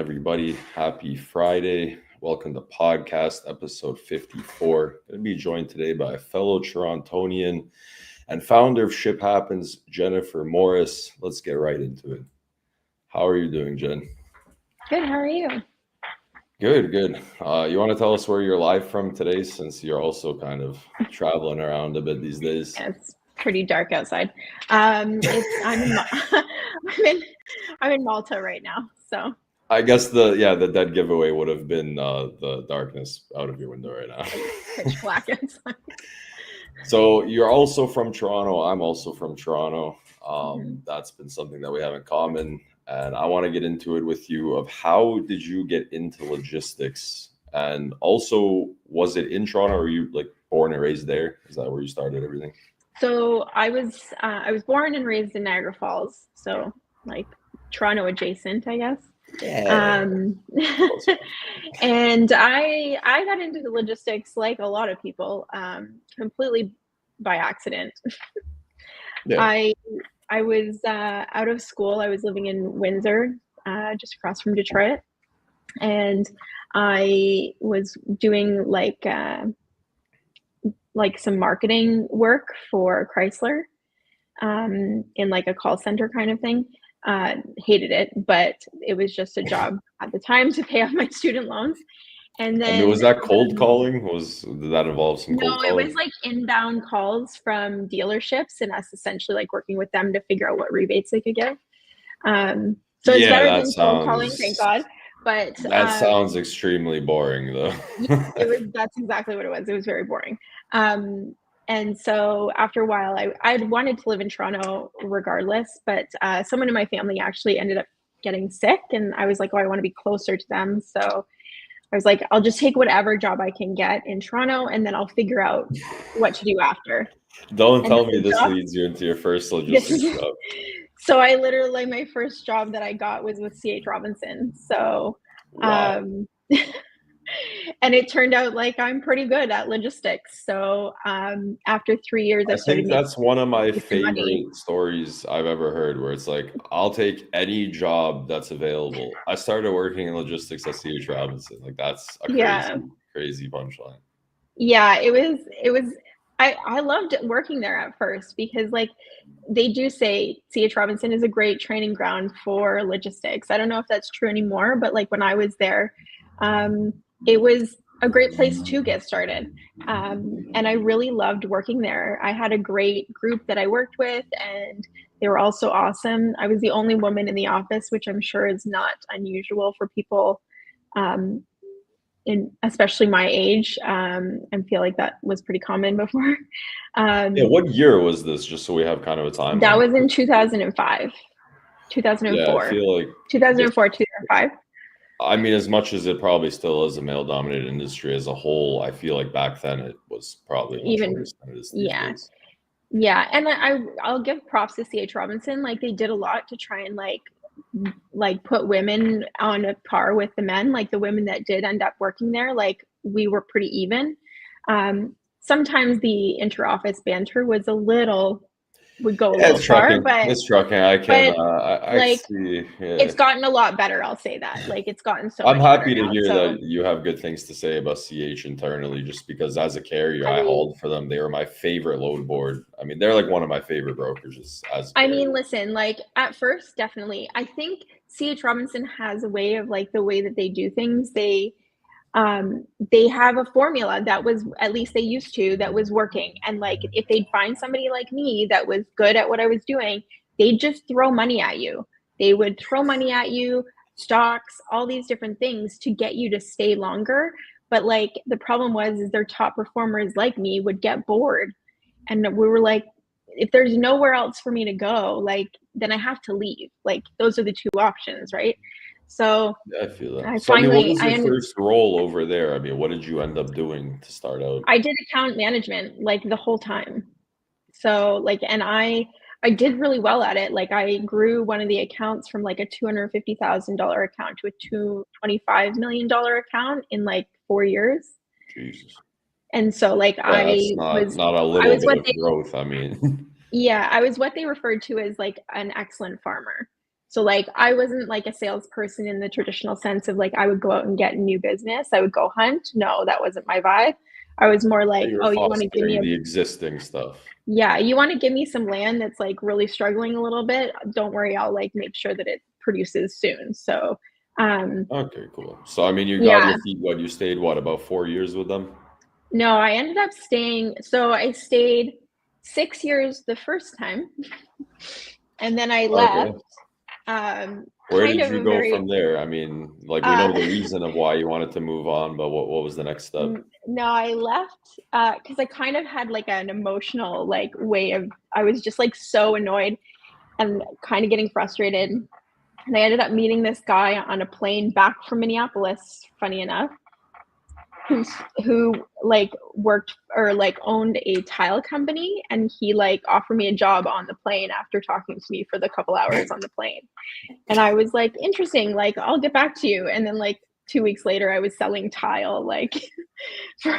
everybody? Happy Friday. Welcome to podcast episode 54. Going to be joined today by a fellow Torontonian and founder of Ship Happens, Jennifer Morris. Let's get right into it. How are you doing, Jen? Good. How are you? Good. You want to tell us where you're live from today, since you're also kind of traveling around a bit these days? Yeah, it's pretty dark outside. I'm in Malta right now, so I guess the dead giveaway would have been the darkness out of your window right now. pitch black outside. So you're also from Toronto. I'm also from Toronto. That's been something that we have in common. And I want to get into it with you of how did you get into logistics? And also, was it in Toronto, or were you like born and raised there? Is that where you started everything? So I was born and raised in Niagara Falls, so like Toronto adjacent, I guess. Yeah. And I got into the logistics like a lot of people, completely by accident. Yeah. I was out of school. I was living in Windsor, just across from Detroit, and I was doing like some marketing work for Chrysler, in like a call center kind of thing. Hated it, but it was just a job at the time to pay off my student loans. And then was that cold calling? Did that involve some cold calling? No, it was like inbound calls from dealerships and us essentially like working with them to figure out what rebates they could get. So it's better than cold calling, thank God. But that sounds extremely boring, though. That's exactly what it was. It was very boring. And so after a while, I'd wanted to live in Toronto regardless, but someone in my family actually ended up getting sick, and I was like, oh, I want to be closer to them. So I was like, I'll just take whatever job I can get in Toronto, and then I'll figure out what to do after. Don't tell me this leads you into your first logistics job. So I literally, my first job that I got was with C.H. Robinson. So, wow. And it turned out like I'm pretty good at logistics. So after 3 years, I think that's one of my favorite stories I've ever heard, where it's like, I'll take any job that's available. I started working in logistics at C.H. Robinson. Like, that's a crazy punchline. Yeah, it was. I loved working there at first because like they do say C.H. Robinson is a great training ground for logistics. I don't know if that's true anymore, but like when I was there, it was a great place to get started. And I really loved working there. I had a great group that I worked with, and they were also awesome. I was the only woman in the office, which I'm sure is not unusual for people, especially my age. I feel like that was pretty common before. What year was this, just so we have kind of a timeline? That was in 2005, 2004. Yeah, I feel like 2004, 2005. I mean, as much as it probably still is a male-dominated industry as a whole, I feel like back then it was probably much worse than it is these days. Yeah, and I'll give props to C.H. Robinson. Like they did a lot to try and like put women on a par with the men. Like the women that did end up working there, like we were pretty even. Sometimes the inter-office banter was would go a little far, but it's trucking. I can like see. Yeah. It's gotten a lot better. I'll say that. Like it's gotten so. I'm happy to now, hear that you have good things to say about CH internally, just because as a carrier, I hauled for them. They were my favorite load board. I mean, they're like one of my favorite brokerages. Listen, like at first, definitely. I think CH Robinson has a way of like the way that they do things. They have a formula that was, at least they used to, that was working. And like, if they'd find somebody like me that was good at what I was doing, they'd just throw money at you. They would throw money at you, stocks, all these different things to get you to stay longer. But like, the problem was their top performers like me would get bored. And we were like, if there's nowhere else for me to go, like, then I have to leave. Like, those are the two options, right? So I feel that. What was your first role over there? I mean, what did you end up doing to start out? I did account management like the whole time. So like, and I did really well at it. Like I grew one of the accounts from like a $250,000 account to a $25 million account in like 4 years. Jesus. And so like that's not a little bit of growth. I mean, yeah, I was what they referred to as like an excellent farmer. So like I wasn't like a salesperson in the traditional sense of like I would go out and get new business. I would go hunt. No, that wasn't my vibe. I was more like, You were oh, you want to give me fostering a the existing stuff. yeah, you want to give me some land that's like really struggling a little bit. Don't worry, I'll like make sure that it produces soon. So Okay, cool. So I mean, you got yeah, your feet wet. You stayed what, about 4 years with them? no, I ended up staying. So I stayed 6 years the first time, and then I left. Okay. Where Kind did of you a go very from there? I mean, like we know uh, the reason of why you wanted to move on, but what was the next step? no, I left because I kind of had like an emotional like way of I was just like so annoyed and kind of getting frustrated. And I ended up meeting this guy on a plane back from Minneapolis, funny enough, who's who like worked or like owned a tile company, and he like offered me a job on the plane after talking to me for the couple hours on the plane. And I was like, interesting, like I'll get back to you. And then like 2 weeks later I was selling tile like for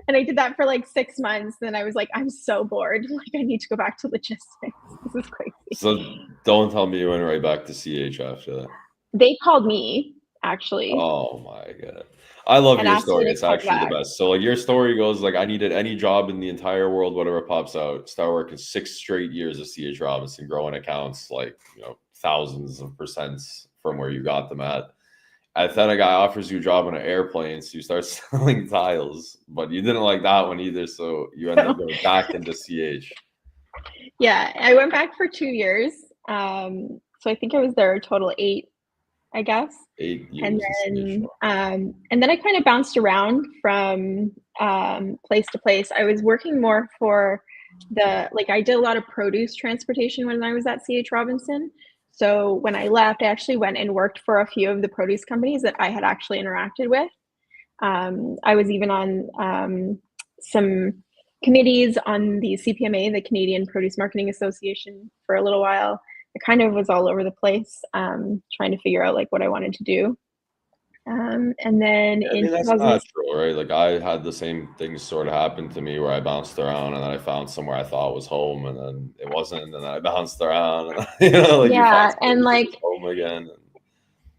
and I did that for like 6 months. Then I was like, I'm so bored. Like I need to go back to logistics. This is crazy. So don't tell me you went right back to CH after that. They called me actually Oh my God. I love and your asked me story. to It's come actually the back. best. So like your story goes like I needed any job in the entire world, whatever pops out. Start working 6 straight years of CH Robinson, growing accounts like thousands of percents from where you got them at. And then a guy offers you a job on an airplane, so you start selling tiles, but you didn't like that one either, so you end up So going back into CH. yeah, I went back for 2 years. So I think I was there a total 8, I guess. Eight And years in CH. then I kind of bounced around from place to place. I was working more for the like I did a lot of produce transportation when I was at CH Robinson. So when I left, I actually went and worked for a few of the produce companies that I had actually interacted with. I was even on some committees on the CPMA, the Canadian Produce Marketing Association, for a little while. I kind of was all over the place, trying to figure out like what I wanted to do. And then Yeah, I in mean, that's 2000, natural, right? Like I had the same things sort of happen to me where I bounced around and then I found somewhere I thought was home and then it wasn't, and then I bounced around and like you find yeah, somewhere and you think like, is home again.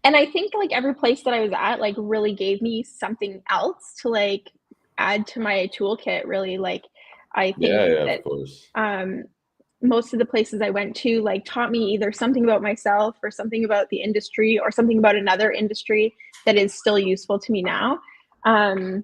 and I think like every place that I was at, like really gave me something else to like add to my toolkit. Really, like I think Yeah, yeah, of that course. um, most of the places I went to like taught me either something about myself or something about the industry or something about another industry that is still useful to me now. Um,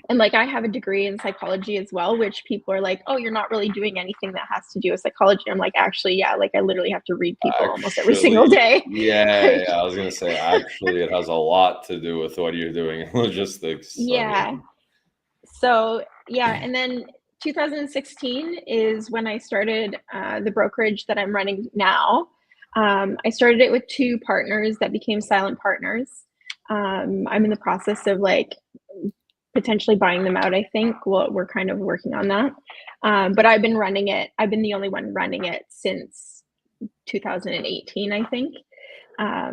and like I have a degree in psychology as well, which people are like, oh, you're not really doing anything that has to do with psychology. I'm like, actually, yeah, like I literally have to read people almost every single Actually, day. yeah, Like, yeah, I was gonna say actually it has a lot to do with what you're doing in logistics. I yeah. mean, So yeah, and then 2016 is when I started the brokerage that I'm running now. I started it with two partners that became silent partners. I'm in the process of like potentially buying them out. I think we're kind of working on that. But I've been running it. I've been the only one running it since 2018, I think.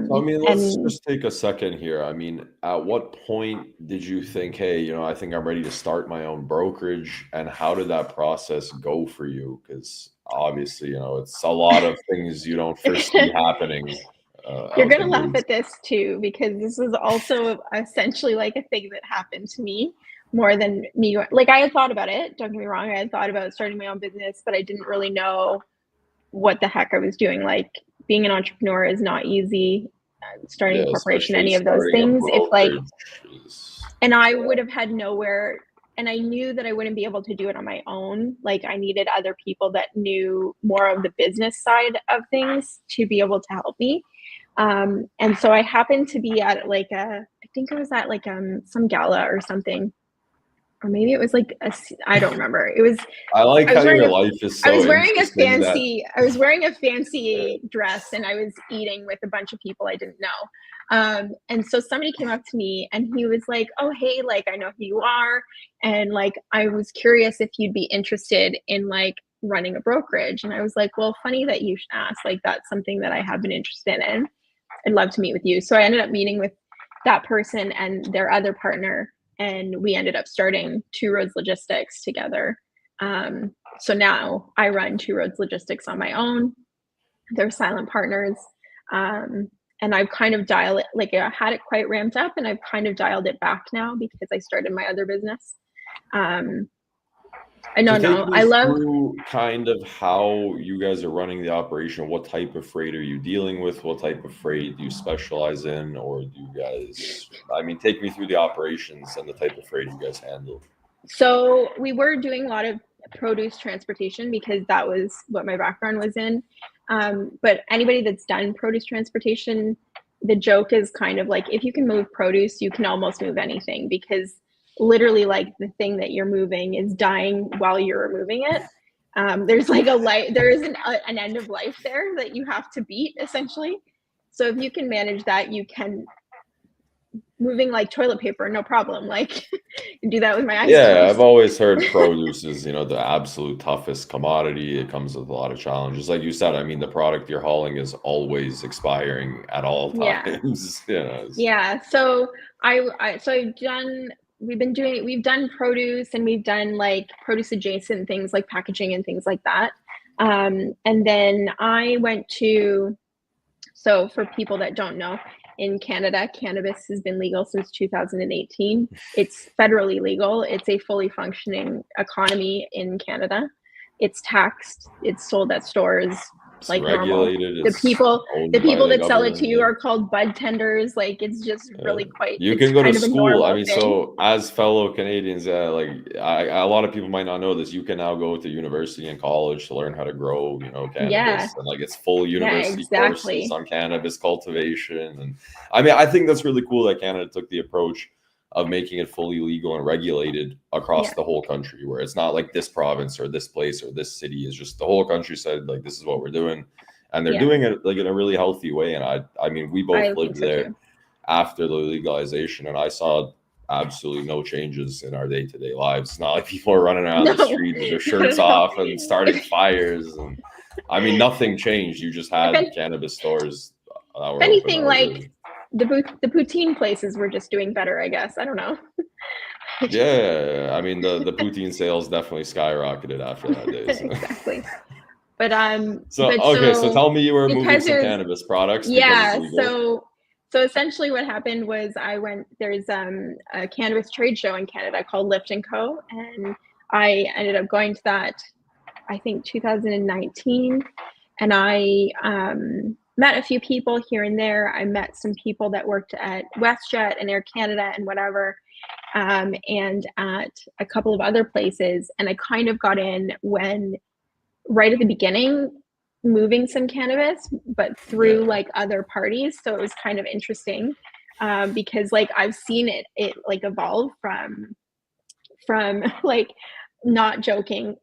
so I mean, let's And just take a second here. I mean, at what point did you think, hey, I think I'm ready to start my own brokerage? And how did that process go for you? Because obviously, it's a lot of things you don't foresee happening you're out gonna the laugh gates. at this too, because this was also essentially like a thing that happened to me more than me. Like I had thought about it. Don't get me wrong. I had thought about starting my own business, but I didn't really know what the heck I was doing. Like being an entrepreneur is not easy. Starting Yeah, a corporation, especially any of those starting a things. If like, brokerage is, and I would have had nowhere, and I knew that I wouldn't be able to do it on my own. Like I needed other people that knew more of the business side of things to be able to help me. And so I happened to be at like I think I was at like some gala or something, or maybe it was like I don't remember. It was I like I how was wearing your a life is I so was wearing a interesting that fancy I was wearing a uh, fancy dress, and I was eating with a bunch of people I didn't know. And so somebody came up to me and he was like, "Oh, hey, like I know who you are, and like I was curious if you'd be interested in like running a brokerage." And I was like, "Well, funny that you should ask. Like that's something that I have been interested in. I'd love to meet with you." So I ended up meeting with that person and their other partner, and we ended up starting Two Roads Logistics together. So now I run Two Roads Logistics on my own. They're silent partners. And I've kind of dialed it, like I had it quite ramped up and I've kind of dialed it back now because I started my other business. I So don't take know. me I love, through kind of how you guys are running the operation. What type of freight are you dealing with? What type of freight do you specialize in? Or do you guys, I mean, take me through the operations and the type of freight you guys handle. so we were doing a lot of produce transportation because that was what my background was in. But anybody that's done produce transportation, the joke is kind of like if you can move produce, you can almost move anything because literally, like the thing that you're moving is dying while you're moving it. There's like a life, there is an end of life there that you have to beat essentially. So if you can manage that, you can moving like toilet paper, no problem. Like do that with my eyes Yeah, I've closed. always heard produce is, the absolute toughest commodity. It comes with a lot of challenges. Like you said, I mean, the product you're hauling is always expiring at all Yeah. times. Yeah. So so I've done, we've done produce and we've done like produce adjacent things like packaging and things like that. And then I went to, so for people that don't know, in Canada, cannabis has been legal since 2018. It's federally legal. It's a fully functioning economy in Canada. It's taxed. It's sold at stores It's like normal. regulated. The It's people, the owned by people the that sell it to government. you are called bud tenders. Like it's just really quite, You it's can go to kind of a school. I normal mean, thing. so as fellow Canadians, a lot of people might not know this. You can now go to university and college to learn how to grow, Yeah. cannabis, and like it's full Yeah, university courses exactly. on cannabis cultivation. And I mean, I think that's really cool that Canada took the approach of making it fully legal and regulated across Yeah. the whole country, where it's not like this province or this place or this city. Is just the whole country said like this is what we're doing, and they're Yeah. doing it like in a really healthy way. And I mean, we both I think lived so there too. after the legalization, and I saw absolutely no changes in our day-to-day lives. It's not like people are running around No, the street with their no, shirts no. off and starting fires, and I mean nothing changed. You just If, had if cannabis stores that were open. That anything, was like it. the poutine places were just doing better, I guess. I don't know. Yeah, I mean the poutine sales definitely skyrocketed after that day. So, Exactly. But so okay, so tell me you were moving because some it was, cannabis products because it's yeah, legal. so essentially what happened was there's a cannabis trade show in Canada called Lift and Co, and I ended up going to that, I think 2019, and I met a few people here and there. I met some people that worked at WestJet and Air Canada and whatever, and at a couple of other places. And I kind of got in when, right at the beginning, moving some cannabis, but through Yeah. like other parties. So it was kind of interesting because like I've seen it like evolve from like, not joking,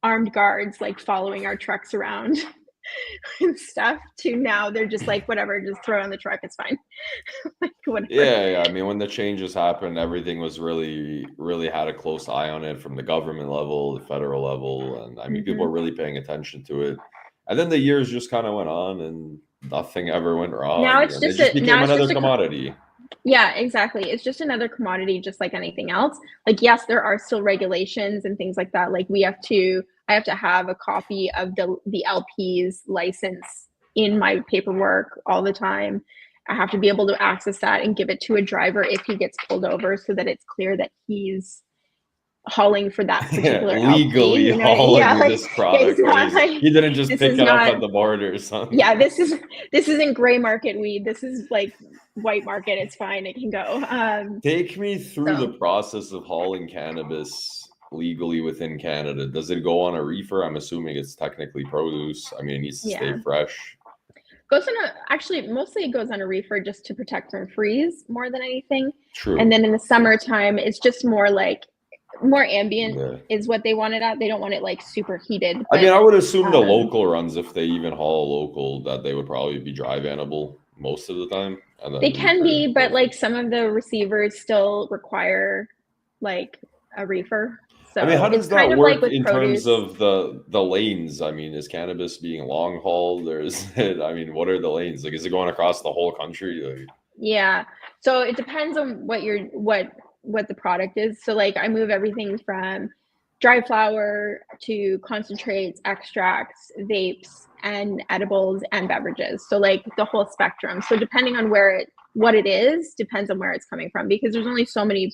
armed guards like following our trucks around and stuff, to now they're just like whatever, just throw it on the truck, it's fine. Like whatever. Yeah, I mean, when the changes happened, everything was really, really had a close eye on it from the government level, the federal level, and I mean, people Hmm. were really paying attention to it. And then the years just kind of went on, and nothing ever went Now wrong, it's and it just just a became now it's another just a commodity. Yeah, exactly. It's just another commodity, just like anything else. Like, yes, there are still regulations and things like that. Like, I have to have a copy of the LP's license in my paperwork all the time. I have to be able to access that and give it to a driver if he gets pulled over, so that it's clear that he's hauling for that particular LP. Legally You know what I mean? Yeah, hauling like this it's product. not Crazy. like He didn't just this pick is it up not. at the border or something. Yeah, this isn't gray market weed. This is like white market. It's fine. It can go. Take me through the So process of hauling cannabis legally within Canada. Does it go on a reefer? I'm assuming it's technically produce. I mean, it needs to stay yeah, fresh. goes on a actually mostly it goes on a reefer just to protect from freeze more than anything. And True. then in the summertime, it's just more like more ambient Yeah. is what they want it at. They don't want it like super heated, I mean, but I would assume the um, local runs, if they even haul local, that they would probably be dry bannable most of the time, and they then can reefer. be. But like some of the receivers still require like a reefer. I mean, So how it's does kind that of like work with in terms produce. of the lanes? I mean, is cannabis being long hauled, or is it? I mean, what are the lanes? Like, is it going across the whole country? Like, Yeah. So it depends on what the product is. So like I move everything from dry flower to concentrates, extracts, vapes, and edibles and beverages. So like the whole spectrum. So depending on what it is, depends on where it's coming from, because there's only so many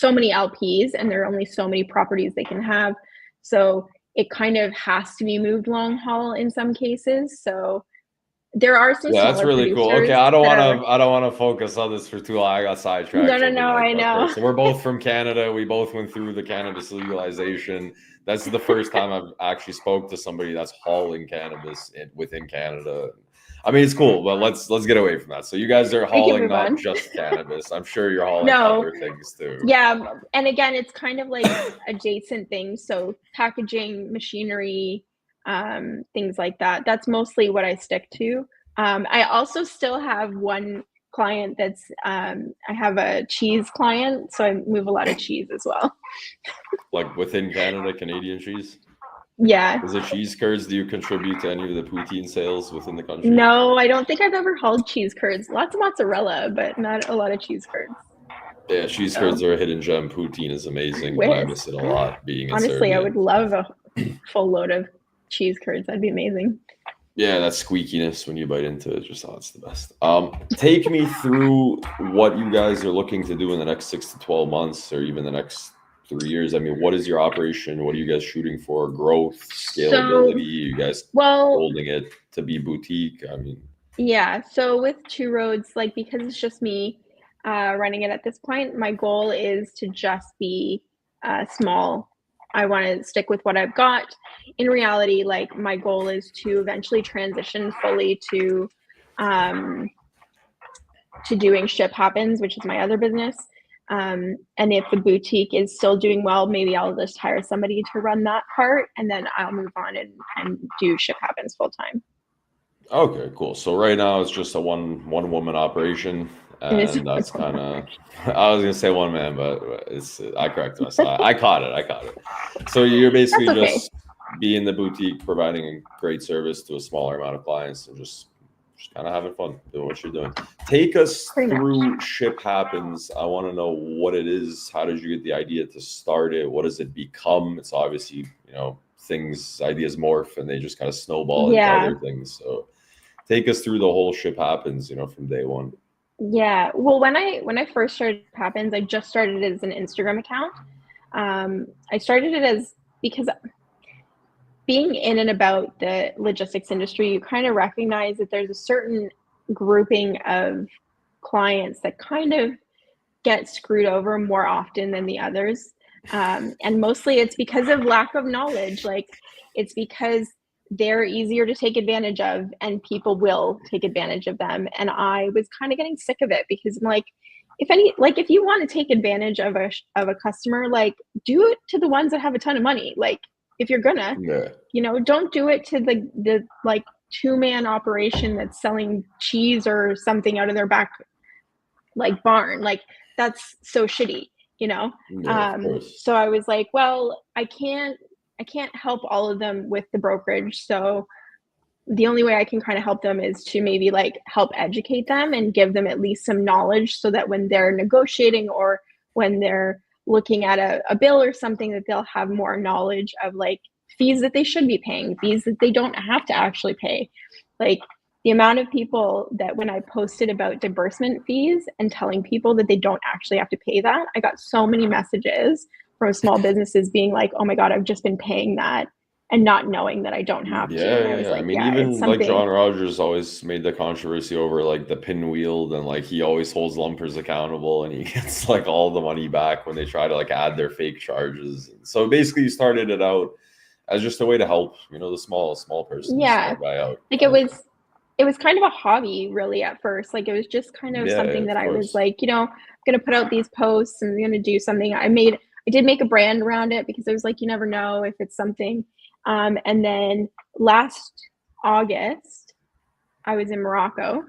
LPs and there are only so many properties they can have. So it kind of has to be moved long haul in some cases. So there are some Yeah, that's smaller really cool. Okay, producers I don't that want are. to. I don't want to focus on this for too long. I got sidetracked. No, Like I that there. know. So we're both from Canada. We both went through the cannabis legalization. That's the first time I've actually spoke to somebody that's hauling cannabis within Canada. I mean, it's cool, but let's get away from that. So you guys are We can hauling move not on. just cannabis. I'm sure you're hauling No. other things too. Yeah, and again, it's kind of like adjacent things. So packaging, machinery, things like that. That's mostly what I stick to. I also still have one client that's I have a cheese client, so I move a lot of cheese as well. Like within Canada, Canadian cheese. Yeah. Is it cheese curds? Do you contribute to any of the poutine sales within the country? No, I don't think I've ever hauled cheese curds. Lots of mozzarella, but not a lot of cheese curds. Yeah, cheese curds are a hidden gem. Poutine is amazing, and I miss it a lot being in Honestly, Serbia. I would love a full load of cheese curds. That'd be amazing. Yeah, that squeakiness when you bite into it, just it's the best. Take me through what you guys are looking to do in the next 6 to 12 months, or even the next 3 years. I mean, what is your operation? What are you guys shooting for? Growth, scalability? You guys holding it to be boutique? I mean, yeah. So with Two Roads, like because it's just me running it at this point, my goal is to just be small. I want to stick with what I've got. In reality, like my goal is to eventually transition fully to doing Ship Happens, which is my other business. And if the boutique is still doing well, maybe I'll just hire somebody to run that part, and then I'll move on and do Ship Happens full time. Okay, cool. So right now it's just a one woman operation, and that's kind of. I was gonna say one man, but I corrected myself. I caught it. So you're basically just being the boutique, providing a great service to a smaller amount of clients, and just kind of having fun doing what you're doing. Take us through Ship Happens. I want to know what it is. How did you get the idea to start it? What does it become? It's obviously, ideas morph and they just kind of snowball into other things. So take us through the whole Ship Happens, from day one. Yeah. Well, when I first started Ship Happens, I just started it as an Instagram account. I started it because being in and about the logistics industry, you kind of recognize that there's a certain grouping of clients that kind of get screwed over more often than the others. And mostly it's because of lack of knowledge. Like it's because they're easier to take advantage of and people will take advantage of them. And I was kind of getting sick of it because I'm like, if you want to take advantage of a customer, like do it to the ones that have a ton of money. Like if you're gonna, don't do it to the like 2-man operation that's selling cheese or something out of their back like barn. Like that's so shitty, so I was like, well, I can't help all of them with the brokerage. So the only way I can kind of help them is to maybe like help educate them and give them at least some knowledge so that when they're negotiating or when they're looking at a bill or something, that they'll have more knowledge of like fees that they should be paying, fees that they don't have to actually pay. Like the amount of people that when I posted about disbursement fees and telling people that they don't actually have to pay that, I got so many messages from small businesses being like, oh my God, I've just been paying that and not knowing that I don't have to. And I was like, even like John Rogers always made the controversy over like the pinwheel, and like he always holds lumpers accountable and he gets like all the money back when they try to like add their fake charges. So basically you started it out as just a way to help, the small person. Yeah. Out. Like it was kind of a hobby really at first. Like it was just kind of something that I was like, I'm going to put out these posts and I'm going to do something. I did make a brand around it because I was like, you never know if it's something. And then last August, I was in Morocco,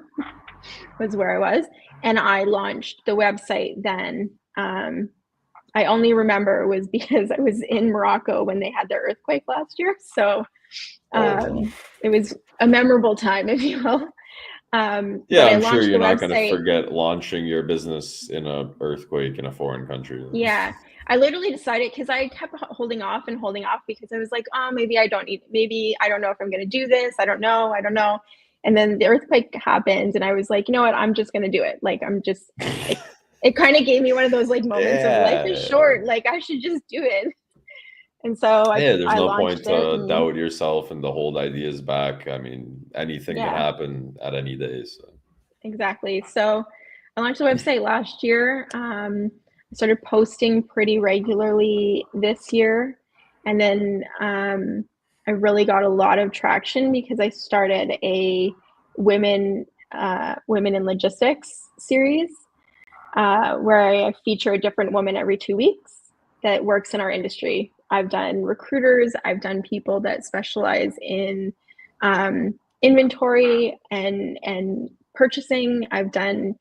was where I was, and I launched the website then. I only remember it was because I was in Morocco when they had their earthquake last year. So it was a memorable time, if you will. Yeah, I I'm sure launched the you're not going to website. forget launching your business in a earthquake in a foreign country. Yeah, I literally decided because I kept holding off and holding off because I was like, oh, maybe I don't need, maybe I don't know if I'm going to do this. I don't know. And then the earthquake happened, and I was like, you know what? I'm just going to do it. Like, I'm just, it kind of gave me one of those like moments of life is Yeah. short. Like, I should just do it. And so Yeah, there's I no launched point it, to and doubt yourself and to hold ideas back. I mean, anything can yeah, happen at any day. So exactly. So I launched the website last year. I started posting pretty regularly this year. And then I really got a lot of traction because I started a women in logistics series where I feature a different woman every 2 weeks that works in our industry. I've done recruiters, I've done people that specialize in inventory and purchasing. I've done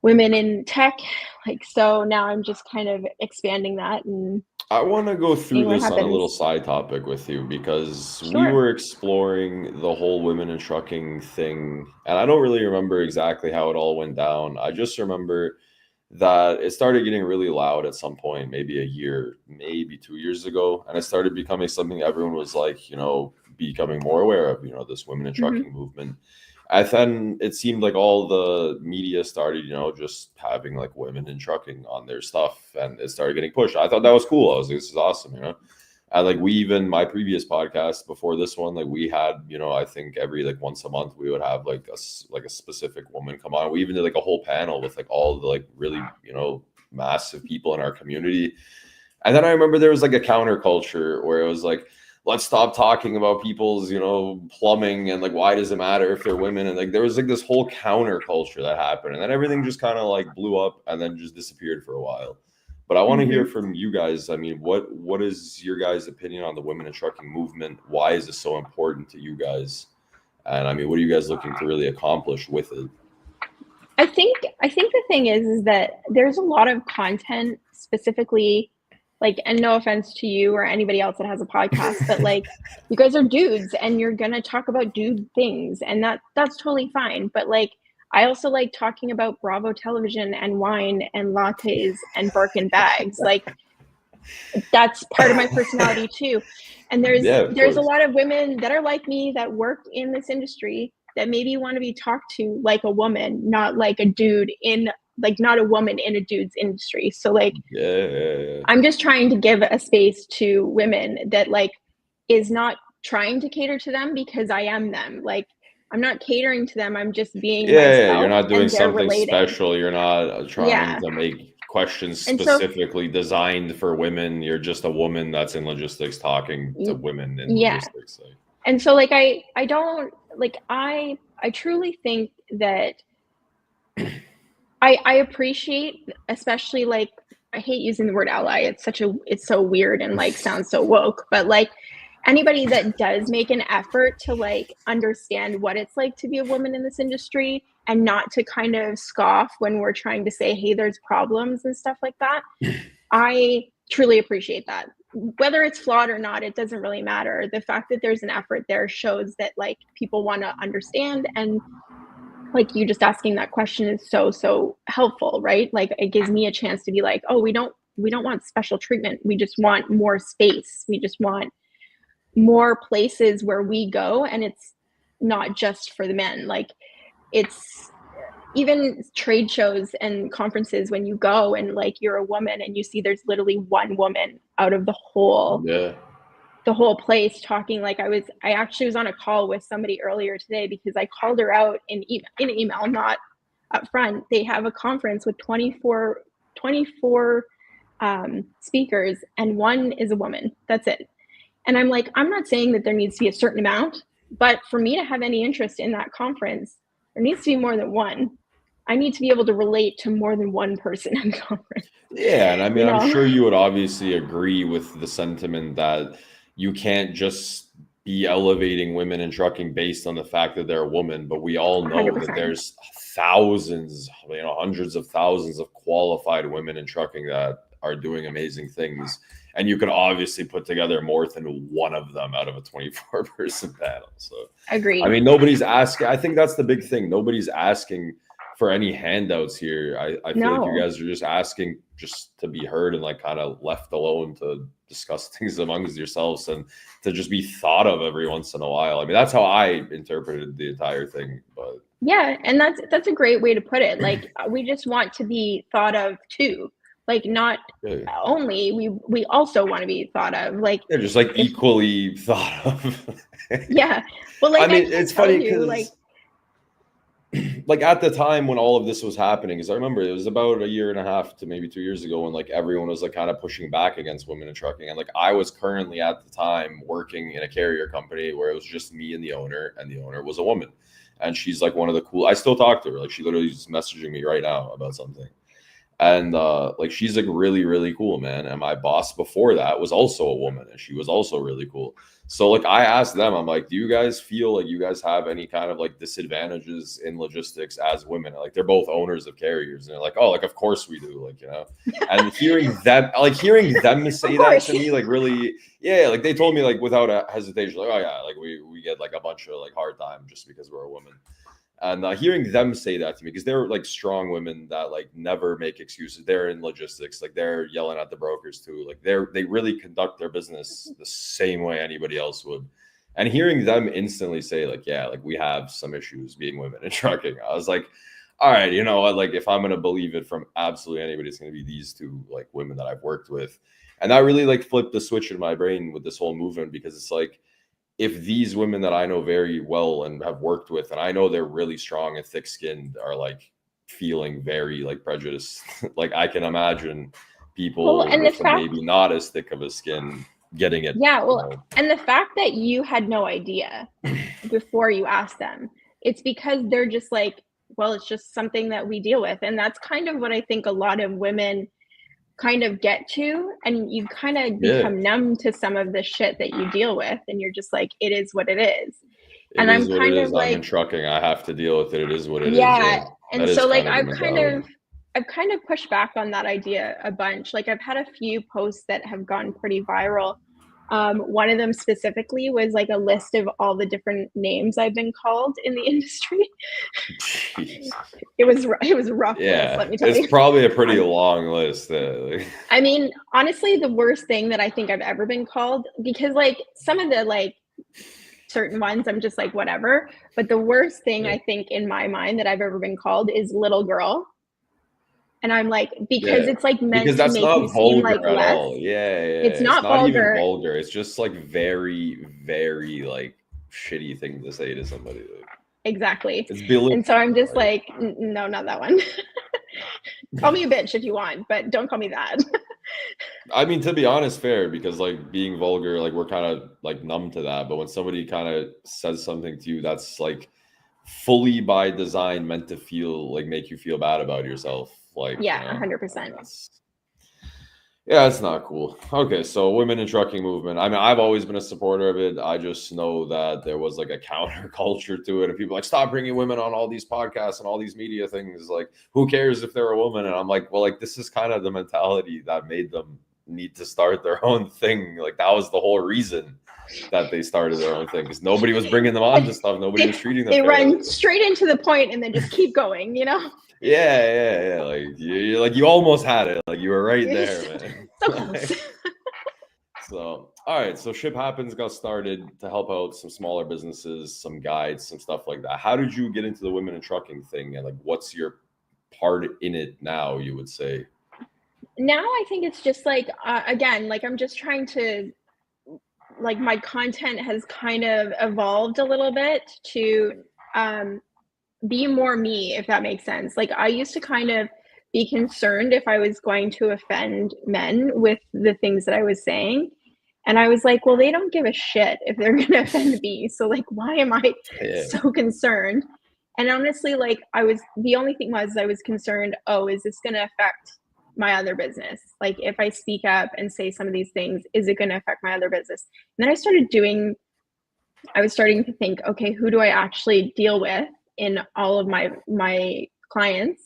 women in tech. Like, so now I'm just kind of expanding that and I want to go through seeing what this on a little happens. side topic with you because we Sure. were exploring the whole women in trucking thing. And I don't really remember exactly how it all went down. I just remember that it started getting really loud at some point, maybe a year, maybe 2 years ago. And it started becoming something everyone was like, becoming more aware of, this women in Mm-hmm. trucking movement. And then it seemed like all the media started, just having like women in trucking on their stuff, and it started getting pushed. I thought that was cool. I was like, this is awesome. And like we even my previous podcast before this one, like we had, I think every like once a month we would have like a specific woman come on. We even did like a whole panel with like all the like really, massive people in our community. And then I remember there was like a counterculture where it was like, let's stop talking about people's, plumbing and like why does it matter if they're women, and like there was like this whole counterculture that happened, and then everything just kind of like blew up and then just disappeared for a while. But I want to hear Mm-hmm. from you guys. I mean, what is your guys' opinion on the women in trucking movement? Why is this so important to you guys? And I mean, what are you guys looking to really accomplish with it? I think the thing is that there's a lot of content specifically like, and no offense to you or anybody else that has a podcast, but like you guys are dudes and you're gonna talk about dude things, and that's totally fine. But like I also like talking about Bravo television and wine and lattes and Birkin bags. Like that's part of my personality too. And there's Yeah, of there's a course. lot of women that are like me that work in this industry that maybe want to be talked to like a woman, not like a dude in like not a woman in a dude's industry. So like Yeah. I'm just trying to give a space to women that like is not trying to cater to them because I am them. Like I'm not catering to them. I'm just being Yeah, you're myself not doing and they're something relating. special. You're not trying Yeah. to make questions And so specifically designed for women. You're just a woman that's in logistics talking to women in yeah. logistics. Like, And so like I don't like I truly think that I appreciate, especially like I hate using the word ally. It's so weird and like sounds so woke, but like anybody that does make an effort to like understand what it's like to be a woman in this industry and not to kind of scoff when we're trying to say, hey, there's problems and stuff like that. I truly appreciate that. Whether it's flawed or not, it doesn't really matter. The fact that there's an effort there shows that like people want to understand, and like you just asking that question is so helpful, right? Like it gives me a chance to be like, oh, we don't want special treatment. We just want more space. We just want more places where we go, and it's not just for the men. Like it's even trade shows and conferences when you go and like you're a woman and you see there's literally one woman out of yeah. the whole place talking. Like I actually was on a call with somebody earlier today because I called her out in email, not up front. They have a conference with 24 speakers and one is a woman. That's it. And I'm like, I'm not saying that there needs to be a certain amount, but for me to have any interest in that conference, there needs to be more than one. I need to be able to relate to more than one person in the conference, Yeah, and I mean, you I'm know? sure you would obviously agree with the sentiment that you can't just be elevating women in trucking based on the fact that they're a woman, but we all know that 100%. there's thousands, hundreds of thousands of qualified women in trucking that are doing amazing things, and you can obviously put together more than one of them out of a 24-person panel. So Agreed. I mean, nobody's asking. I think that's the big thing. Nobody's asking for any handouts here. I feel like you guys are just asking just to be heard and like kind of left alone to discuss things amongst yourselves and to just be thought of every once in a while. I mean, that's how I interpreted the entire thing. But yeah, and that's a great way to put it. Like, we just want to be thought of too. Like, not only, we also want to be thought of. Like, they're just like equally thought of. Yeah. Well, like, I mean, it's funny because like at the time when all of this was happening, because I remember it was about 1.5 to maybe 2 years ago when like everyone was like kind of pushing back against women in trucking. And like I was currently at the time working in a carrier company where it was just me and the owner was a woman. And she's like one of the cool, I still talk to her. Like she literally is messaging me right now about something. And like she's like really, really cool, man. And my boss before that was also a woman and she was also really cool. So like I asked them, I'm like, do you guys feel like you guys have any kind of like disadvantages in logistics as women? Like they're both owners of carriers. And they're like, oh, like of course we do, like, you know. And hearing them say that to me, like really, yeah, like they told me like without a hesitation, like, oh yeah, like we get like a bunch of like hard time just because we're a woman. And hearing them say that to me, because they're like strong women that like never make excuses. They're in logistics, like they're yelling at the brokers too. Like they really conduct their business the same way anybody else would. And hearing them instantly say like, yeah, like we have some issues being women in trucking. I was like, all right, you know what? Like if I'm gonna believe it from absolutely anybody, it's gonna be these two like women that I've worked with. And that really like flipped the switch in my brain with this whole movement, because it's like, if these women that I know very well and have worked with, and I know they're really strong and thick-skinned, are like feeling very like prejudiced, like I can imagine people with maybe not as thick of a skin getting it. Yeah, well, and the fact that you had no idea before you asked them, it's because they're just like, well, it's just something that we deal with. And that's kind of what I think a lot of women kind of get to, and you kind of become numb to some of the shit that you deal with, and you're just like, it is what it is. And I'm kind of like, I'm in trucking, I have to deal with it. It is what it is. Yeah. And so like I've kind of pushed back on that idea a bunch. Like I've had a few posts that have gone pretty viral. One of them specifically was like a list of all the different names I've been called in the industry. It was a rough list, let me tell you. It's probably a pretty long list. I mean, honestly, the worst thing that I think I've ever been called, because like some of the like certain ones I'm just like whatever, but the worst thing I think in my mind that I've ever been called is little girl. And I'm like, because it's like meant to make me seem like less. All. Yeah, it's not vulgar. Even vulgar. It's just like very, very like shitty thing to say to somebody. Exactly. And so I'm just like, no, not that one. Call me a bitch if you want, but don't call me that. I mean, to be honest, fair, because like being vulgar, like we're kind of like numb to that. But when somebody kind of says something to you that's like fully by design meant to feel like make you feel bad about yourself. Like, yeah, 100%. Yeah, it's not cool. Okay, so women in trucking movement. I mean, I've always been a supporter of it. I just know that there was like a counterculture to it, and people like, stop bringing women on all these podcasts and all these media things. Like, who cares if they're a woman? And I'm like, well, like this is kind of the mentality that made them need to start their own thing. Like that was the whole reason that they started their own thing, because nobody was bringing them on to stuff. Nobody was treating them. They run straight into the point and then just keep going, you know? Yeah. Like you almost had it. Like you were right there, man. So close. So, all right. So Ship Happens got started to help out some smaller businesses, some guides, some stuff like that. How did you get into the women in trucking thing? And like, what's your part in it now, you would say? Now I think it's just like, again, like I'm just trying to, like my content has kind of evolved a little bit to be more me, if that makes sense. Like I used to kind of be concerned if I was going to offend men with the things that I was saying. And I was like, well, they don't give a shit if they're going to offend me. So like, why am I so concerned? And honestly, like the only thing was I was concerned, oh, is this going to affect my other business? Like if I speak up and say some of these things, is it going to affect my other business? And then I was starting to think, okay, who do I actually deal with in all of my clients?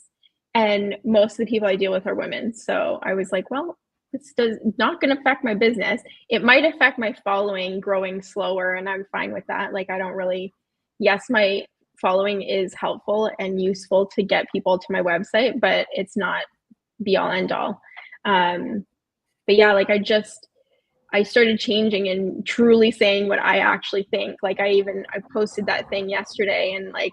And most of the people I deal with are women. So I was like, well, this does not going to affect my business. It might affect my following growing slower, and I'm fine with that. Like, I don't really, yes, my following is helpful and useful to get people to my website, but it's not be all end all. But yeah, like I started changing and truly saying what I actually think. Like I posted that thing yesterday, and like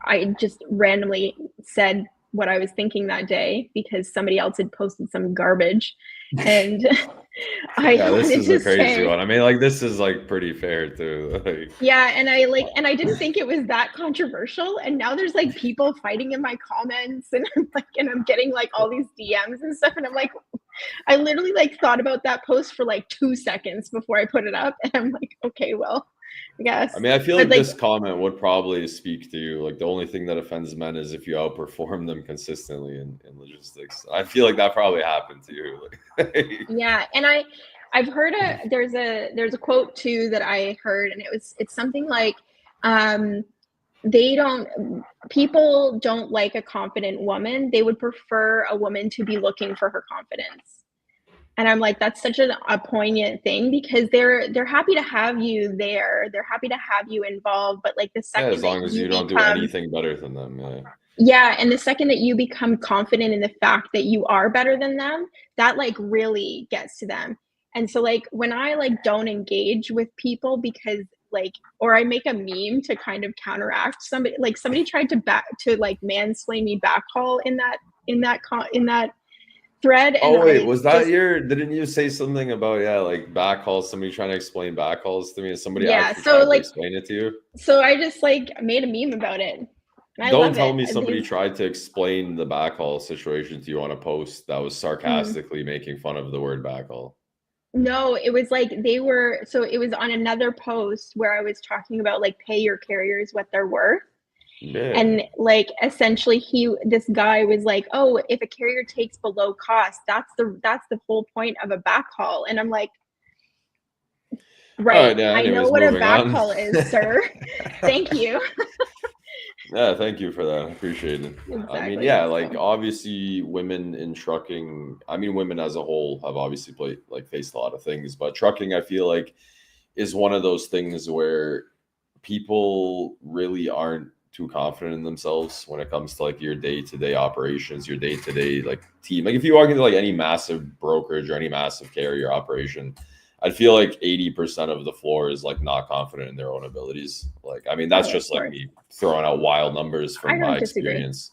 I just randomly said what I was thinking that day because somebody else had posted some garbage, and I Yeah, this wanted is a to crazy say, one. I mean, like this is like pretty fair too. Like, yeah, and I didn't think it was that controversial, and now there's like people fighting in my comments, and I'm getting like all these DMs and stuff, and I'm like, I literally like thought about that post for like 2 seconds before I put it up, and I'm like, okay, well, I guess. I mean, I feel But like like, this comment would probably speak to you. Like the only thing that offends men is if you outperform them consistently in logistics. I feel like that probably happened to you. Like, yeah, and I've heard there's a quote too that I heard, and it's something like, um, they don't people don't like a confident woman. They would prefer a woman to be looking for her confidence. And I'm like, that's such a poignant thing because they're happy to have you there. They're happy to have you involved. But like the yeah, second as that long as you you don't do become, anything better than them. Yeah. yeah, and the second that you become confident in the fact that you are better than them, that like really gets to them. And so like when I like don't engage with people because like, or I make a meme to kind of counteract somebody, like somebody tried to like mansplain me backhaul in that thread, and Oh wait, I was that just, your? Didn't you say something about like backhauls? Somebody trying to explain backhauls to me, and somebody yeah, actually so tried to like, explain it to you? so I just like made a meme about it, and I Don't love tell it. me somebody tried to explain the backhaul situation to you on a post that was Mm. sarcastically making fun of the word backhaul. No, it was like so it was on another post where I was talking about like pay your carriers what they're worth. Yeah. And like essentially this guy was like, "Oh, if a carrier takes below cost, that's the whole point of a backhaul." And I'm like, All "Right, right. Yeah. I know Anyways, what a moving on. backhaul is, sir. Thank you." Yeah, thank you for that. I appreciate it. I mean, Exactly. yeah, like So, obviously women in trucking, I mean, women as a whole have obviously faced a lot of things, but trucking, I feel like, is one of those things where people really aren't too confident in themselves when it comes to like your day-to-day operations, your day-to-day like team. Like if you walk into like any massive brokerage or any massive carrier operation, I feel like 80% of the floor is like not confident in their own abilities. Like, I mean, that's oh, of just like course. me throwing out wild numbers I from my don't disagree. experience.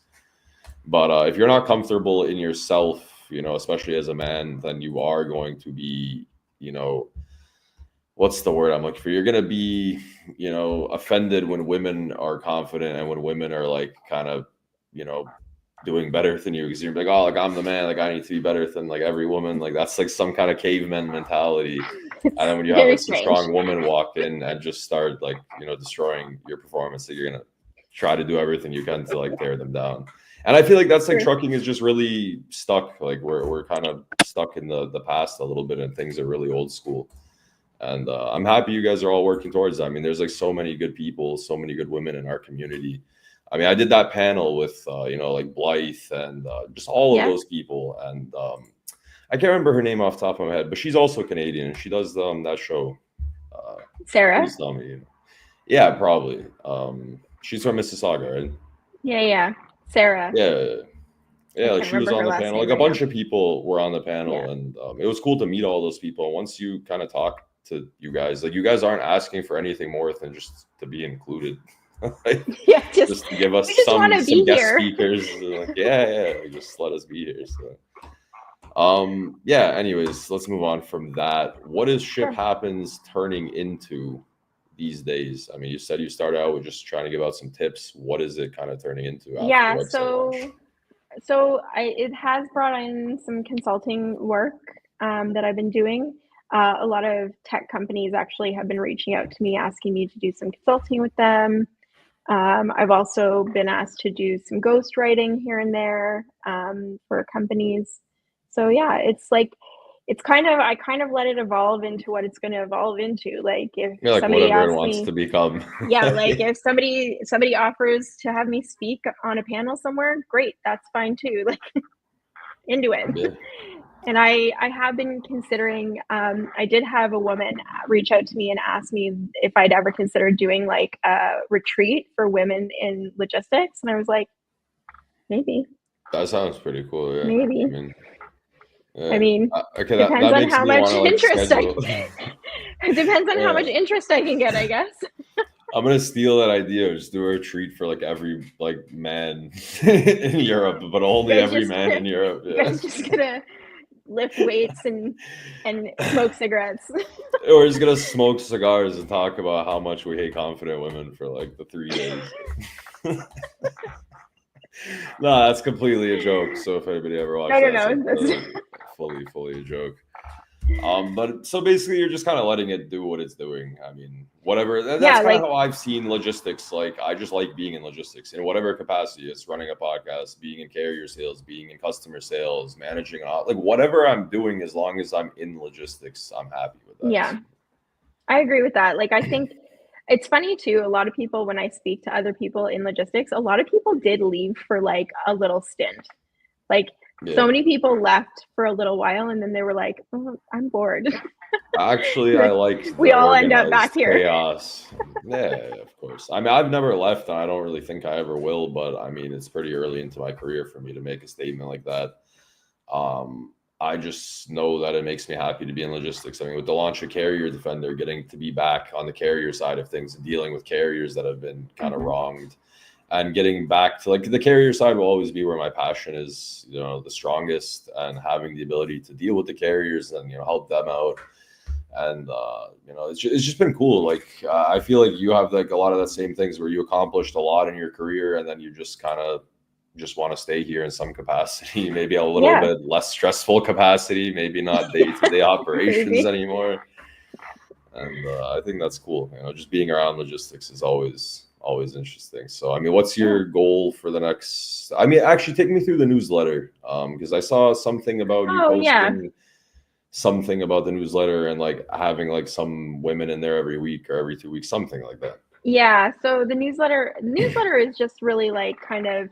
But if you're not comfortable in yourself, you know, especially as a man, then you are going to be, you know, what's the word I'm looking for? You're going to be, you know, offended when women are confident and when women are like kind of, you know, doing better than you because you're like, oh, like I'm the man, like I need to be better than like every woman. Like that's like some kind of caveman mentality. And It's then when you have very like some strange. strong woman walk in and just start like, you know, destroying your performance, that you're gonna try to do everything you can to like tear them down. And I feel like that's like True. trucking is just really stuck. Like we're kind of stuck in the past a little bit, and things are really old school. And I'm happy you guys are all working towards that. I mean, there's like so many good people, so many good women in our community. I mean, I did that panel with, you know, like Blythe and just all of Yeah. those people. And I can't remember her name off the top of my head, but she's also Canadian. She does that show. Uh, Sarah. please tell me. Yeah, probably. She's from Mississauga, right? Yeah, yeah. Sarah. Yeah. I Yeah, like can't she was remember on her the last panel. name Like a right now. bunch of people were on the Yeah. panel, and it was cool to meet all those people. And once you kind of talk to you guys, like you guys aren't asking for anything more than just to be included, like Yeah, just to give we us just want some to be guest here. speakers. Like yeah, like, just let us be here. So yeah. Anyways, let's move on from that. What is Ship Sure. Happens turning into these days? I mean, you said you started out with just trying to give out some tips. What is it kind of turning into after the Yeah, website launch? it has brought in some consulting work that I've been doing. A lot of tech companies actually have been reaching out to me asking me to do some consulting with them. I've also been asked to do some ghostwriting here and there for companies. So yeah, it's like I kind of let it evolve into what it's going to evolve into. Like if Yeah, like somebody whatever it asks wants to me, become. yeah, like if somebody offers to have me speak on a panel somewhere, great, that's fine too. Like into it. Yeah. And I have been considering, I did have a woman reach out to me and ask me if I'd ever considered doing like a retreat for women in logistics. And I was like, maybe, That sounds pretty cool. Yeah. maybe. Yeah. I mean, Okay, depends that on makes how me want much to like interest schedule. it depends on how much Yeah. interest I can get, I guess. I'm gonna steal that idea. Just do a retreat for like every like man in Europe, but only every man in Europe. You Yeah. guys just gonna lift weights and smoke cigarettes. We're just gonna smoke cigars and talk about how much we hate confident women for like the 3 days. No, that's completely a joke. So if anybody ever watched No, that, that's fully a joke. But so basically, you're just kind of letting it do what it's doing. I mean, whatever. That's Yeah, kind of like how I've seen logistics. Like, I just like being in logistics in whatever capacity. It's running a podcast, being in carrier sales, being in customer sales, managing, like whatever I'm doing. As long as I'm in logistics, I'm happy with that. yeah, I agree with that. Like I think it's funny too, a lot of people when I speak to other people in logistics, a lot of people did leave for like a little stint. Like so Yeah. many people left for a little while and then they were like, "Oh, I'm bored." Actually, I like We the all end up back organized here. chaos. Yeah, of course. I mean, I've never left, and I don't really think I ever will. But I mean, it's pretty early into my career for me to make a statement like that. I just know that it makes me happy to be in logistics. I mean, with the launch of Carrier Defender, getting to be back on the carrier side of things, dealing with carriers that have been kind of wronged, and getting back to like the carrier side will always be where my passion is, the strongest, and having the ability to deal with the carriers and help them out. And it's just been cool. Like I feel like you have like a lot of that same things where you accomplished a lot in your career, and then you just kind of just want to stay here in some capacity, maybe a little bit less stressful capacity, maybe not day-to-day operations anymore. And I think that's cool. Just being around logistics is always interesting. So I mean, what's your goal for the next? I mean, actually, take me through the newsletter, because I saw something about you posting something about the newsletter and like having like some women in there every week or every 2 weeks, something like that. Yeah, so the newsletter is just really like kind of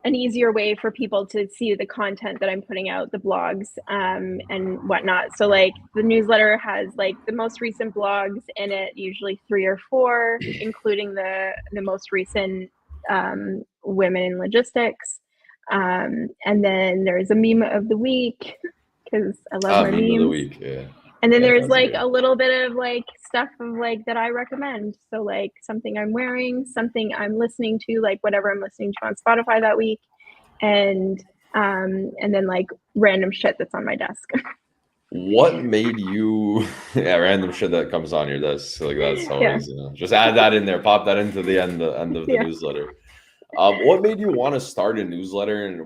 an easier way for people to see the content that I'm putting out, the blogs, and whatnot. So like the newsletter has like the most recent blogs in it, usually 3 or 4, including the most recent women in logistics. And then there's a meme of the week because I love my Meme memes. of the week, yeah. And then there's like a little bit of like stuff of like that I recommend. So like something I'm wearing, something I'm listening to, like whatever I'm listening to on Spotify that week, and then like random shit that's on my desk. What made you random shit that comes on your desk? Like that's always just add that in there, pop that into the end of the newsletter. What made you want to start a newsletter, and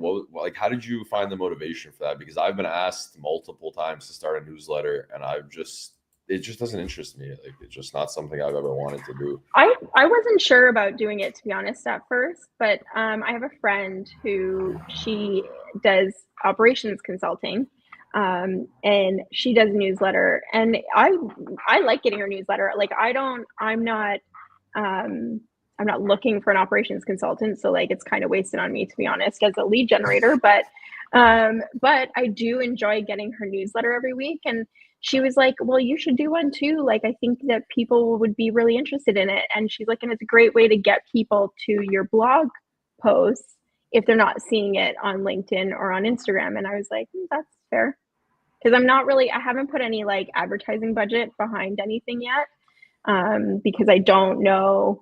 how did you find the motivation for that? Because I've been asked multiple times to start a newsletter, and it just doesn't interest me. Like it's just not something I've ever wanted to do. I wasn't sure about doing it, to be honest, at first, but I have a friend who she does operations consulting, and she does a newsletter, and I like getting her newsletter. Like I'm not looking for an operations consultant, so like it's kind of wasted on me, to be honest, as a lead generator. But I do enjoy getting her newsletter every week. And she was like, "Well, you should do one too. Like I think that people would be really interested in it." And she's like, "And it's a great way to get people to your blog posts if they're not seeing it on LinkedIn or on Instagram." And I was like, "That's fair," because I haven't put any like advertising budget behind anything yet, because I don't know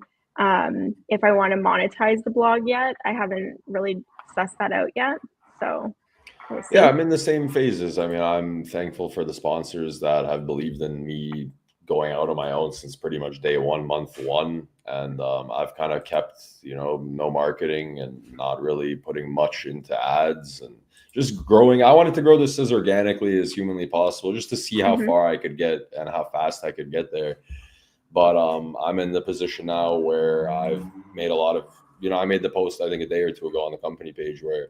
if I want to monetize the blog yet. I haven't really sussed that out yet. So we'll see. Yeah, I'm in the same phases. I mean, I'm thankful for the sponsors that have believed in me going out on my own since pretty much day one, month one. And I've kind of kept, no marketing and not really putting much into ads and just growing. I wanted to grow this as organically as humanly possible, just to see how far I could get and how fast I could get there. But I'm in the position now where I've made a lot of, I made the post, I think a day or two ago on the company page where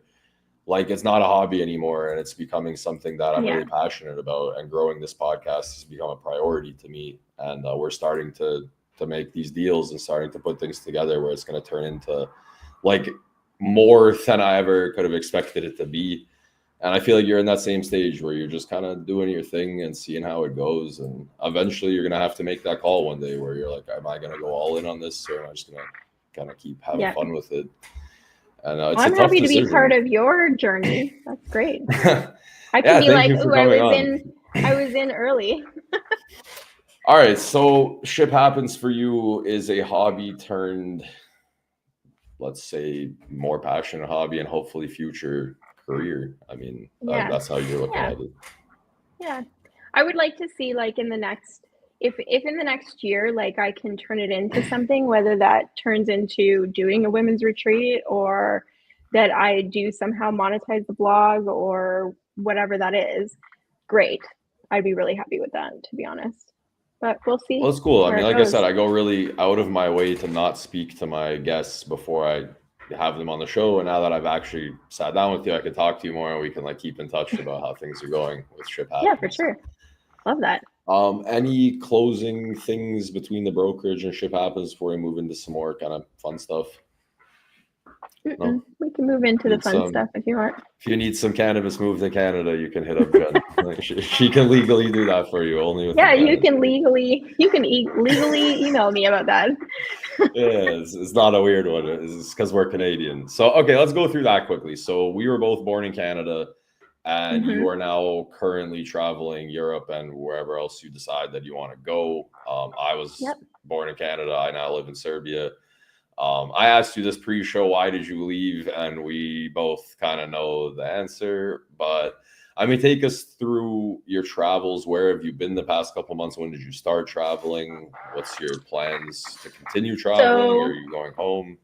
like it's not a hobby anymore and it's becoming something that I'm really passionate about, and growing this podcast has become a priority to me. And we're starting to make these deals and starting to put things together where it's going to turn into like more than I ever could have expected it to be. And I feel like you're in that same stage where you're just kind of doing your thing and seeing how it goes. And eventually you're going to have to make that call one day where you're like, am I going to go all in on this, or am I just going to kind of keep having Yeah. fun with it? And Well, it's I'm a tough happy to be decision. part of your journey. That's great. I can Yeah, be thank like, you for ooh, I coming was on. in early. All right, so Ship Happens for you is a hobby turned, let's say, more passionate hobby and hopefully future career. I mean, Yeah. that's how you're looking at it. Yeah. I would like to see, like, in the next, if in the next year, like, I can turn it into something, whether that turns into doing a women's retreat or that I do somehow monetize the blog or whatever that is, great. I'd be really happy with that, to be honest. But we'll see. Well, it's cool. I where mean, it like I goes. said, I go really out of my way to not speak to my guests before I have them on the show. And now that I've actually sat down with you, I can talk to you more, and we can like keep in touch about how things are going with Ship Happens. Yeah, for sure. Love that. Any closing things between the brokerage and Ship Happens before we move into some more kind of fun stuff? No? We can move into the fun stuff if you want. If you need some cannabis moved to Canada, you can hit up Jen. she can legally do that for you. Only with you can legally email me about that. Yeah, it's not a weird one. It's because we're Canadian. So okay, let's go through that quickly. So we were both born in Canada, and you are now currently traveling Europe and wherever else you decide that you want to go. I was born in Canada. I now live in Serbia. I asked you this pre-show, why did you leave? And we both kind of know the answer. But I mean, take us through your travels. Where have you been the past couple months? When did you start traveling? What's your plans to continue traveling? Are you going home?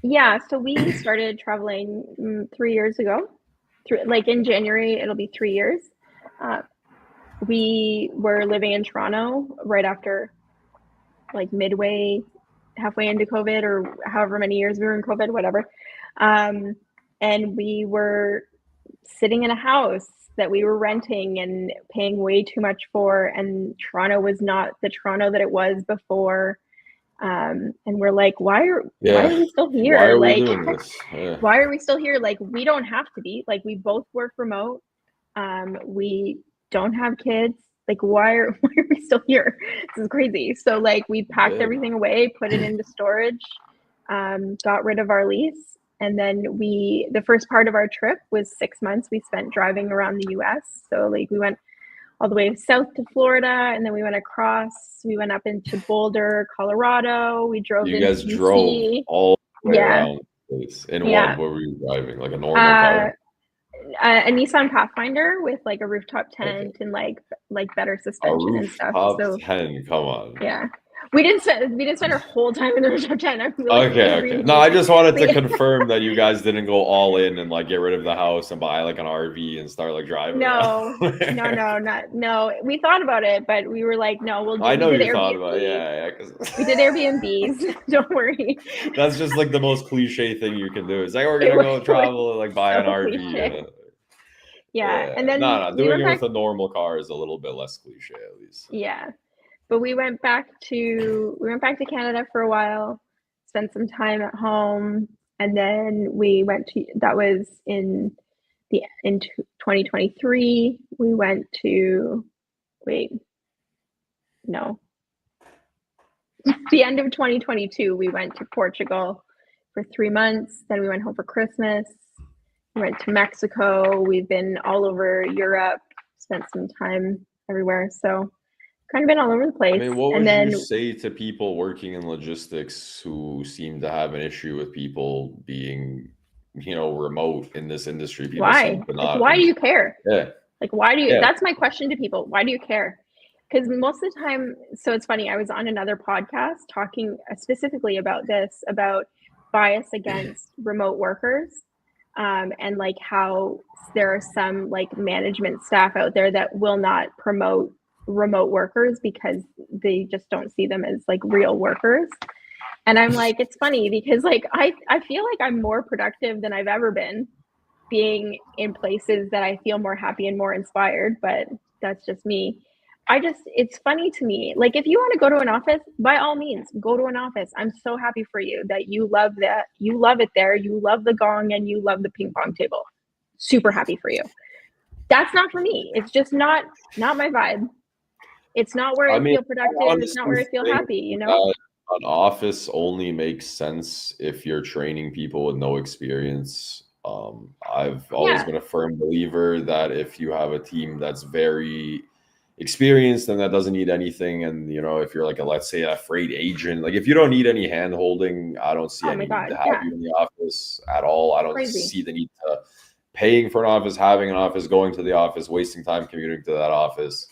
Yeah, so we started traveling 3 years ago. Like in January, it'll be 3 years. We were living in Toronto right after, like halfway into COVID, or however many years we were in COVID, whatever. And we were sitting in a house that we were renting and paying way too much for. And Toronto was not the Toronto that it was before. And we're like, why are we still here? Why are like, we doing this? Yeah. Why are we still here? Like, we don't have to be. Like, we both work remote. We don't have kids. Like, why are we still here? This is crazy. So, like, we packed everything away, put it into storage, got rid of our lease. And then the first part of our trip was 6 months we spent driving around the US. So, like, we went all the way south to Florida, and then we went across. We went up into Boulder, Colorado. We drove into guys BC. Drove all the way around the place. In what were you driving? Like a normal car? A Nissan Pathfinder with like a rooftop tent and like better suspension and stuff. So 10, come on. Yeah. We didn't spend our whole time in the rooftop tent. Okay. No, I just wanted to confirm that you guys didn't go all in and like get rid of the house and buy like an RV and start like driving. No. We thought about it, but we were like, no, we'll do. I know you thought about it. Yeah. We did Airbnbs. Don't worry. That's just like the most cliche thing you can do. It's like, we're gonna go travel and like buy an RV. Yeah. And then doing it with a normal car is a little bit less cliche, at least. Yeah. But we went back to Canada for a while, spent some time at home, and then that was in 2023. We went to the end of 2022. We went to Portugal for 3 months. Then we went home for Christmas. We went to Mexico. We've been all over Europe, spent some time everywhere. So kind of been all over the place. I mean, what would you say to people working in logistics who seem to have an issue with people being, remote in this industry? People why? Why do you care? Yeah. Like, why do you? That's my question to people. Why do you care? Because most of the time, so it's funny. I was on another podcast talking specifically about bias against remote workers, and like how there are some like management staff out there that will not promote remote workers because they just don't see them as like real workers. And I'm like, it's funny because like I feel like I'm more productive than I've ever been being in places that I feel more happy and more inspired, but that's just me. It's funny to me. Like, if you want to go to an office, by all means, go to an office. I'm so happy for you that you love that. You love it there. You love the gong and you love the ping pong table. Super happy for you. That's not for me. It's just not my vibe. It's not where I I mean, feel I productive. It's not where honestly I feel think happy, you know? that an office only makes sense if you're training people with no experience. I've always Yeah. been a firm believer that if you have a team that's very experienced and that doesn't need anything, and if you're like let's say a freight agent, like if you don't need any hand holding, I don't see Oh my any need God. to have Yeah. you in the office at all. I don't Crazy. see the need to paying for an office, having an office, going to the office, wasting time commuting to that office.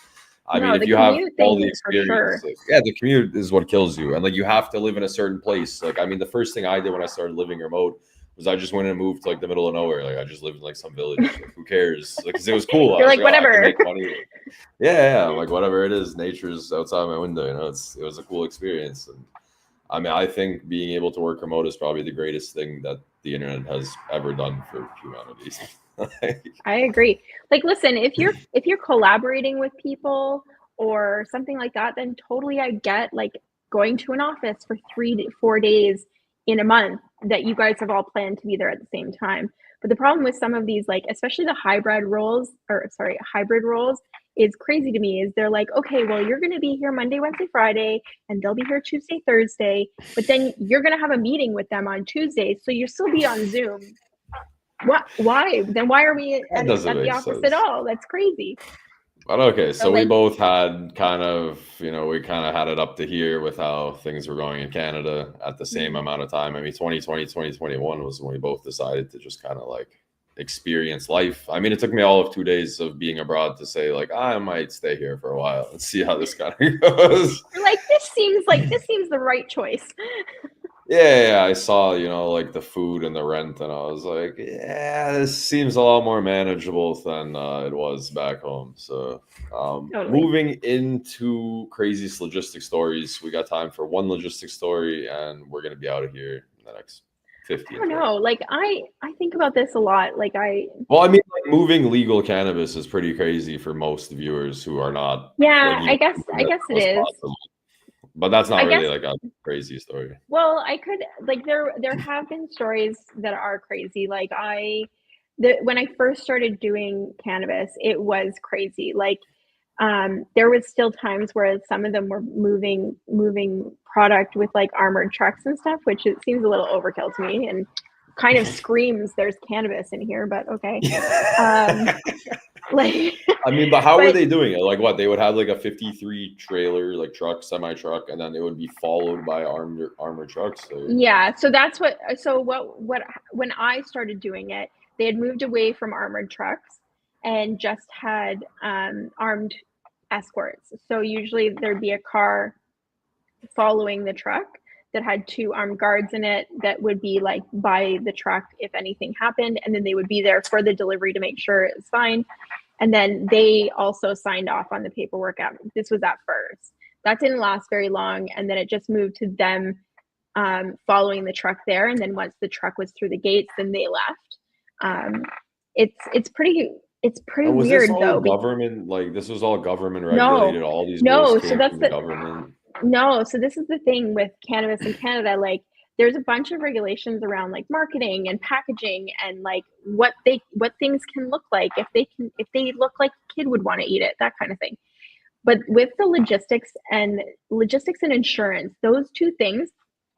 I mean, No, if the you have commute all thing the for experience, sure. like, yeah, the commute is what kills you. And like you have to live in a certain place. Like, I mean, the first thing I did when I started living remote was I just went and moved to like the middle of nowhere. Like I just lived in like some village. Like who cares? Like, because it was cool. I You're was like, like, oh, I can whatever. make money. Yeah, like whatever it is, nature's outside my window. It was a cool experience. And I mean, I think being able to work remote is probably the greatest thing that the internet has ever done for humanity. I agree. Like, listen, if you're collaborating with people or something like that, then totally I get like going to an office for 4 days in a month that you guys have all planned to be there at the same time. But the problem with some of these, like especially the hybrid roles, is crazy to me. Is they're like, okay, well, you're going to be here Monday, Wednesday, Friday, and they'll be here Tuesday, Thursday, but then you're going to have a meeting with them on Tuesday, so you'll still be on Zoom. What? Why? Then why are we That doesn't at the make office at sense. all? That's crazy. But okay, So so we like, both had kind of, we kind of had it up to here with how things were going in Canada at the same mhm. amount of time. I mean, 2020, 2021 was when we both decided to just kind of like experience life. I mean, it took me all of 2 days of being abroad to say, like, I might stay here for a while and see how this kind of goes. You're like, this seems the right choice. Yeah, I saw, like the food and the rent, and I was like, yeah, this seems a lot more manageable than it was back home. So, Totally. moving into craziest logistic stories, we got time for one logistic story, and we're going to be out of here in the next I 50 and don't 20. know. Like I think about this a lot. Like Well, I mean, like moving legal cannabis is pretty crazy for most viewers who are not like yeah, even I guess it close is. possible. But that's not I really guess like a crazy story. well, I could like there have been stories that are crazy. Like when I first started doing cannabis, it was crazy. Like there was still times where some of them were moving product with like armored trucks and stuff, which it seems a little overkill to me and kind of screams there's cannabis in here, but okay. Um, like, I mean, but how were but they doing it? Like what? They would have like a 53 trailer, like truck, semi truck, and then it would be followed by armored trucks. Or... yeah, so what when I started doing it, they had moved away from armored trucks and just had armed escorts. So usually there'd be a car following the truck that had two armed guards in it that would be like by the truck if anything happened, and then they would be there for the delivery to make sure it was fine, and then they also signed off on the paperwork. This was at first. That didn't last very long, and then it just moved to them following the truck there, and then once the truck was through the gates, then they left. It's pretty Oh, was this weird all though. government? Like this was all government No, regulated. All these rules no. So came that's from the the government. no. So this is the thing with cannabis in Canada. Like, there's a bunch of regulations around like marketing and packaging and like what things can look like if they look like a kid would want to eat it, that kind of thing. But with the logistics and insurance, those two things,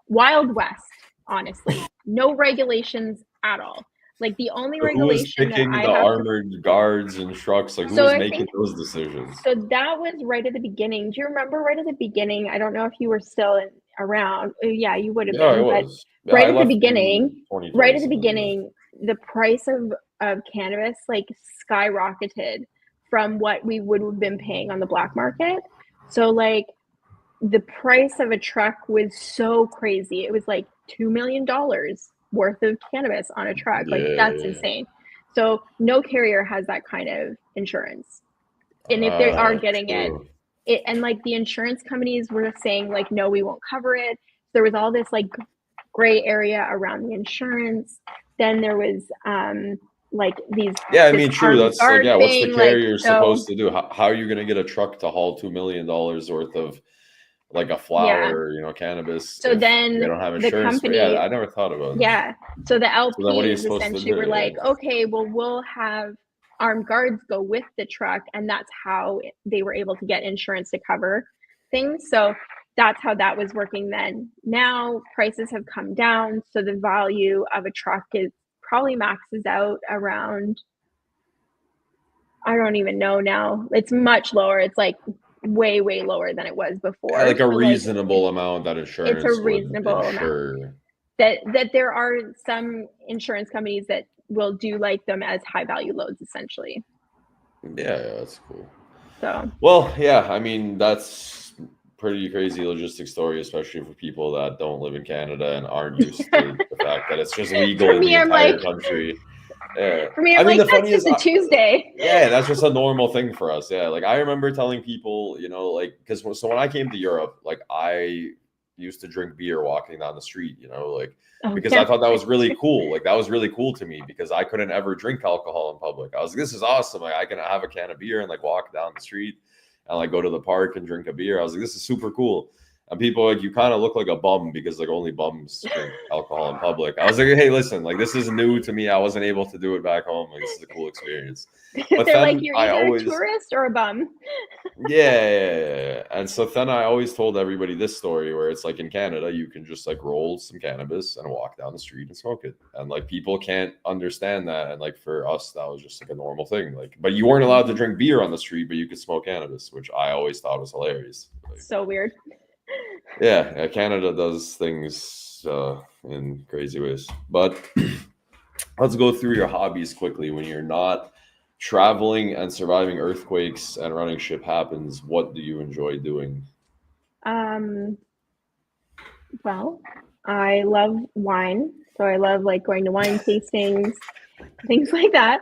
Wild West, honestly, no regulations at all. Like the only So who was regulation that picking I the have to armored guards and trucks? Like who so was I making think those decisions? so that was right at the beginning. Do you remember right at the beginning? I don't know if you were still around. Yeah, you would have Yeah, it been, but was. Yeah, I left in right 2020 at the something. beginning, the price of cannabis like skyrocketed from what we would have been paying on the black market. So like the price of a truck was so crazy. It was like $2 million worth of cannabis on a truck. Like that's Yeah. insane. So no carrier has that kind of insurance. And if they are getting True. it and like the insurance companies were saying like no, we won't cover it. There was all this like gray area around the insurance. Then there was like Yeah, I this mean, true. armed That's like, guard yeah, what's the thing. Like carrier so supposed to do? How are you going to get a truck to haul $2 million worth of like a yeah. flower, cannabis So if they then don't have the insurance for? Yeah, company I never thought about it. yeah. So the So then what are you LPs supposed to essentially were do? like, Yeah. okay, well armed guards go with the truck, and that's how they were able to get insurance to cover things. So that's how that was working then. Now prices have come down, so the value of a truck is probably maxes out around, I don't even know now. It's much lower. It's like way, way lower than it was before. Like a So, reasonable amount that it's a insurance would reasonable insure. amount. That there are some insurance companies that will do like them as high value loads, essentially. Yeah, that's cool. So, Well, yeah, I mean, that's pretty crazy logistic story, especially for people that don't live in Canada and aren't used to the fact that it's just legal for in me, the I'm entire like, country. Yeah. for me, I I'm mean, like, the that's funny just is, a Tuesday. yeah, that's just a normal thing for us. Yeah, like I remember telling people, you know, like because so when I came to Europe, like I used to drink beer walking down the street, you know, like Oh, because I yeah. thought that was really cool. Like that was really cool to me because I couldn't ever drink alcohol in public. I was like, this is awesome. Like I can have a can of beer and like walk down the street and like go to the park and drink a beer. I was like, this is super cool. And people are like, you kind of look like a bum because like only bums drink alcohol in public. I was like, hey, listen, like this is new to me. I wasn't able to do it back home. Like this is a cool experience. But They're like, then you're I either always, a tourist or a bum. yeah. And so then I always told everybody this story where it's like in Canada, you can just like roll some cannabis and walk down the street and smoke it. And like people can't understand that. And like for us, that was just like a normal thing. Like, but you weren't allowed to drink beer on the street, but you could smoke cannabis, which I always thought was hilarious. Like, So weird. yeah, Canada does things in crazy ways. But let's go through your hobbies quickly. When you're not traveling and surviving earthquakes and running ship happens, what do you enjoy doing? Well, I love wine, so I love like going to wine tastings, things like that.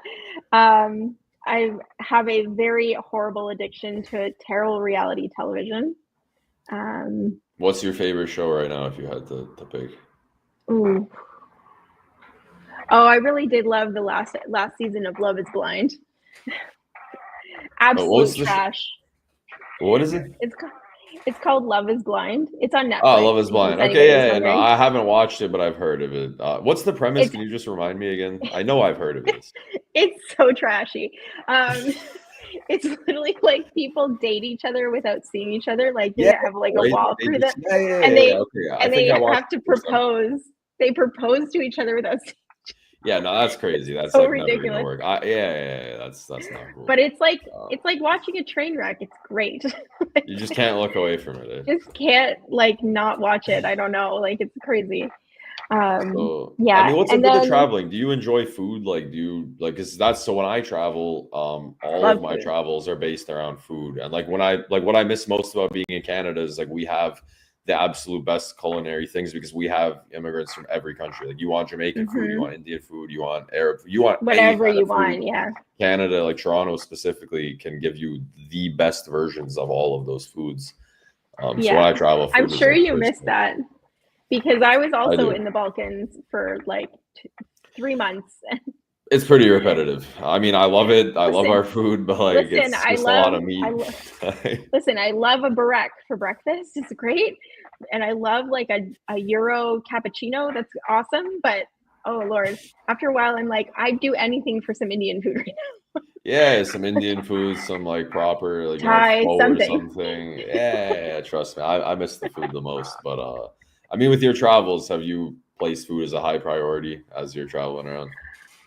I have a very horrible addiction to terrible reality television. Um, What's your favorite show right now if you had to pick? ooh. Oh, I really did love the last season of Love Is Blind. What was Absolute the trash. what is it? It's called Love Is Blind. It's on Oh, Netflix, Love is in case Blind. Okay, anybody's yeah. No, wondering. I haven't watched it, but I've heard of it. What's the premise? It's Can you just remind me again? I know I've heard of it. it's so trashy. Um, it's literally like people date each other without seeing each other. Like they Yeah, have like a right. wall They through them, just, yeah. and they Okay, I think I watched have to the first episode. propose. They propose to each other without seeing. Yeah, no, that's crazy. That's So like never gonna ridiculous. work. That's not cool. But it's like Uh, watching a train wreck. It's great. you just can't look away from it. Eh? Just can't like not watch it. I don't know. Like it's crazy. So, I Yeah, mean, what's up and with the then traveling? Do you enjoy food? Like, do you like? Because that's so when I travel, all of love my food. travels are based around food. And like when I like what I miss most about being in Canada is like we have the absolute best culinary things because we have immigrants from every country. Like you want Jamaican food, you want Indian food, you want Arab food, you want any Whatever kind you of food. want. Yeah. Canada, like Toronto specifically, can give you the best versions of all of those foods. So when Yeah. I travel, I'm food is sure like you first missed thing. that because I was I also do. in the Balkans for like 3 months. It's pretty repetitive. I mean, I love it. I love our Listen, food, but like listen, it's just a lot of meat. listen, I love a barek for breakfast. It's great. And I love like a Euro cappuccino. That's awesome. But oh Lord, after a while, I'm like, I'd do anything for some Indian food right now. Yeah, some Indian food, some like proper, like Thai, pho or something. something. Yeah, trust me, I miss the food the most. But I mean, with your travels, have you placed food as a high priority as you're traveling around?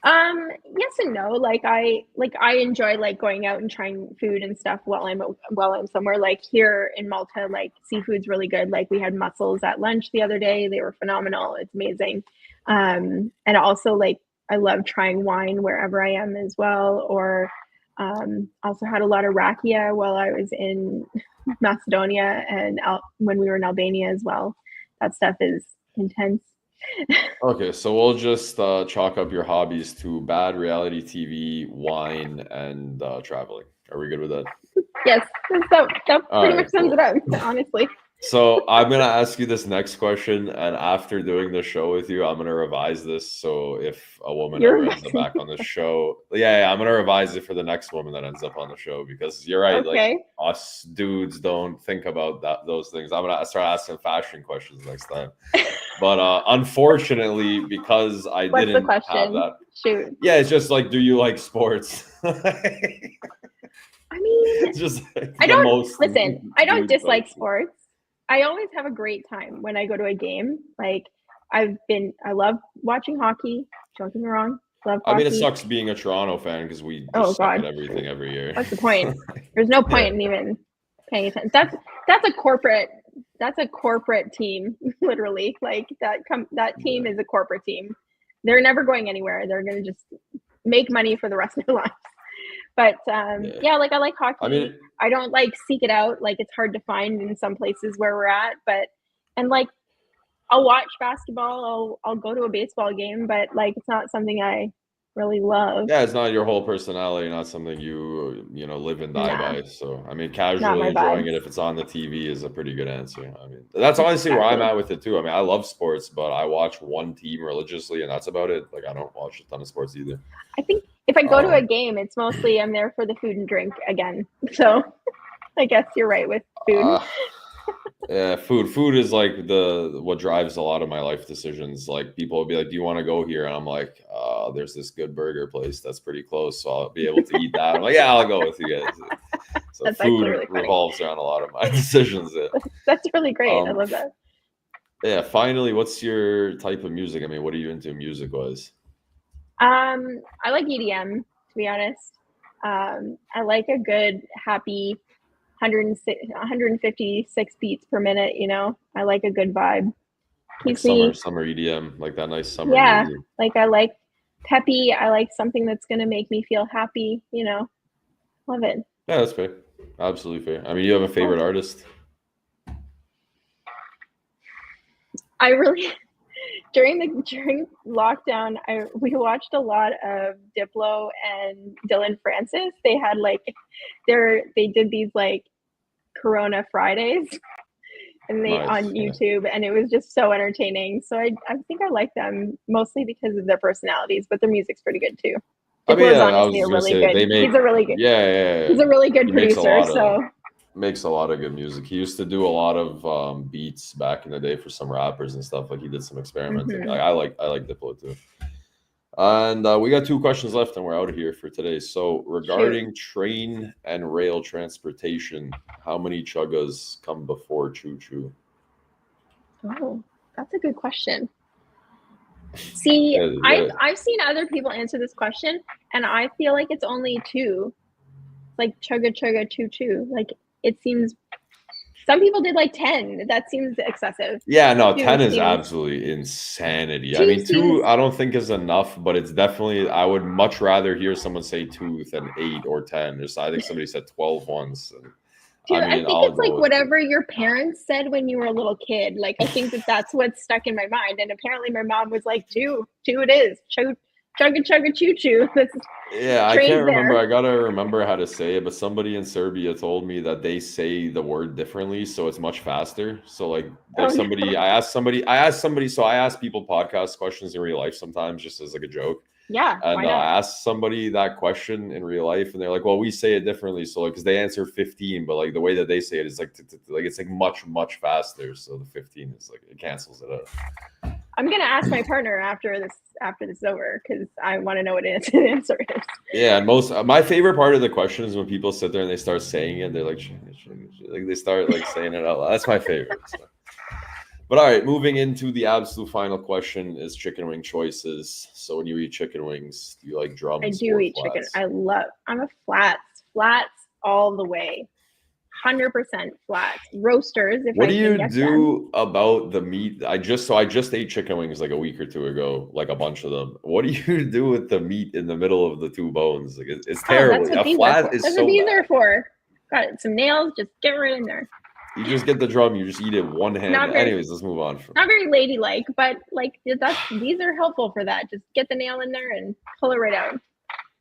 Yes and no. I enjoy like going out and trying food and stuff while I'm somewhere. Like here in Malta, like seafood's really good. Like we had mussels at lunch the other day. They were phenomenal. It's amazing. And also like I love trying wine wherever I am as well. Or also had a lot of rakia while I was in Macedonia and when we were in Albania as well. That stuff is intense. Okay, so we'll just chalk up your hobbies to bad reality TV, wine, and traveling. Are we good with that? Yes, that All pretty right, much sums cool. it up, honestly. So I'm gonna ask you this next question, and after doing the show with you, I'm gonna revise this. So if a woman You're ever ends up messing. back on the show, yeah, I'm gonna revise it for the next woman that ends up on the show because you're right. Like Okay. us dudes don't think about those things. I'm gonna start asking fashion questions next time. But unfortunately, because I What's the didn't have question? that, Shoot. yeah, it's just like, do you like sports? I mean, It's just like I the don't most listen. I don't dude dislike question. sports. I always have a great time when I go to a game. Like I love watching hockey. Don't get me wrong, love I mean, it hockey. sucks being a Toronto fan because we Oh just suck at God, everything every year. what's the point? There's no Yeah, point in even paying attention. That's a corporate. That's a corporate team, literally. Like that team yeah, is a corporate team. They're never going anywhere. They're gonna just make money for the rest of their lives. But yeah. yeah, like I like I hockey. mean, I don't like seek it out. Like it's hard to find in some places where we're at. But and like I'll watch basketball. I'll go to a baseball game, but like it's not something I really love. yeah, it's not your whole personality, not something you know live and die Nah, by. So, I mean, not casually my enjoying vibes. it if it's on the TV is a pretty good answer. I mean, that's honestly where I'm Exactly. at with it too. I mean, I love sports, but I watch one team religiously, and that's about it. Like, I don't watch a ton of sports either. I think if I go to a Um, game, it's mostly I'm there for the food and drink again. So I guess you're right with food. uh, Yeah, food is like the what drives a lot of my life decisions. Like people will be like, "Do you want to go here?" And I'm like, "There's this good burger place that's pretty close, so I'll be able to eat that." I'm like, "Yeah, I'll go with you guys." So That's actually food really funny. revolves around a lot of my decisions. Yeah. That's really great. I Um, love that. yeah. Finally, what's your type of music? I mean, what are you into music wise? I like EDM to be honest. I like a good happy 156 beats per minute. You know, I like a good vibe. Like Keeps me, summer EDM, like that nice summer yeah. music. Like I like peppy. I like something that's gonna make me feel happy. You know, love it. Yeah, that's fair. Absolutely fair. I mean, you have a Cool. favorite artist? I really during lockdown, we watched a lot of Diplo and Dylan Francis. They had like they did these like Corona Fridays and they on Nice. Yeah. YouTube, and it was just so entertaining. So I think I like them mostly because of their personalities, but their music's pretty good too. I mean, Diplo is yeah, I was honestly a just gonna really say good. they make, yeah, yeah, He's yeah. a really good He makes a producer. lot of So good music. He used to do a lot of beats back in the day for some rappers and stuff. Like he did some experimenting. mhm. I like Diplo too. And we got two questions left, and we're out of here for today. So Shoot. regarding train and rail transportation, how many chuggas come before choo choo? Oh, that's a good question. See, Yeah, I've seen other people answer this question, and I feel like it's only two. Like chugga chugga choo choo. Like it seems. Some people did like 10. That seems excessive. yeah, no, Two 10 is seems absolutely insanity. I two mean, two, seems I don't think is enough, but it's definitely, I would much rather hear someone say two than 8 or 10. Just, I think somebody said 12 once. And, I two. I mean, think I'll it's like go with two. whatever your parents said when you were a little kid. Like I think that's what's stuck in my mind. And apparently my mom was like two. Two it is. Chugga chugga choo choo. That's Yeah, I trains can't remember. there. I gotta remember how to say it, but somebody in Serbia told me that they say the word differently, so it's much faster. So Oh like no. so I ask people podcast questions in real life sometimes just as like a joke. Yeah, why And not? I asked somebody that question in real life, and they're like, "Well, we say it differently." So, like, because they answer 15, but like the way that they say it is like, like it's like much faster. So the 15 is like it cancels it out. I'm gonna ask my partner after this is over because I want to know what the answer is. Yeah, and most my favorite part of the question is when people sit there and they start saying it. They're like, like they start like saying it out loud. That's my favorite. So. But all right, moving into the absolute final question is chicken wing choices. So when you eat chicken wings, do you like I drums do or eat chicken. flats? I'm a flats all the way. 100% flats. Roasters if What I do can you get them. do about the meat? I just ate chicken wings like a week or two ago, like a bunch of them. What do you do with the meat in the middle of the two bones? Like it's Oh, that's terrible. what A these are flat for. is That's what so these are bad. for. Got it. Some nails, just get right in there. You just get the drum, you just eat it one hand. Not very Anyways, let's move on from. not very ladylike, but like that's these are helpful for that. Just get the nail in there and pull it right out.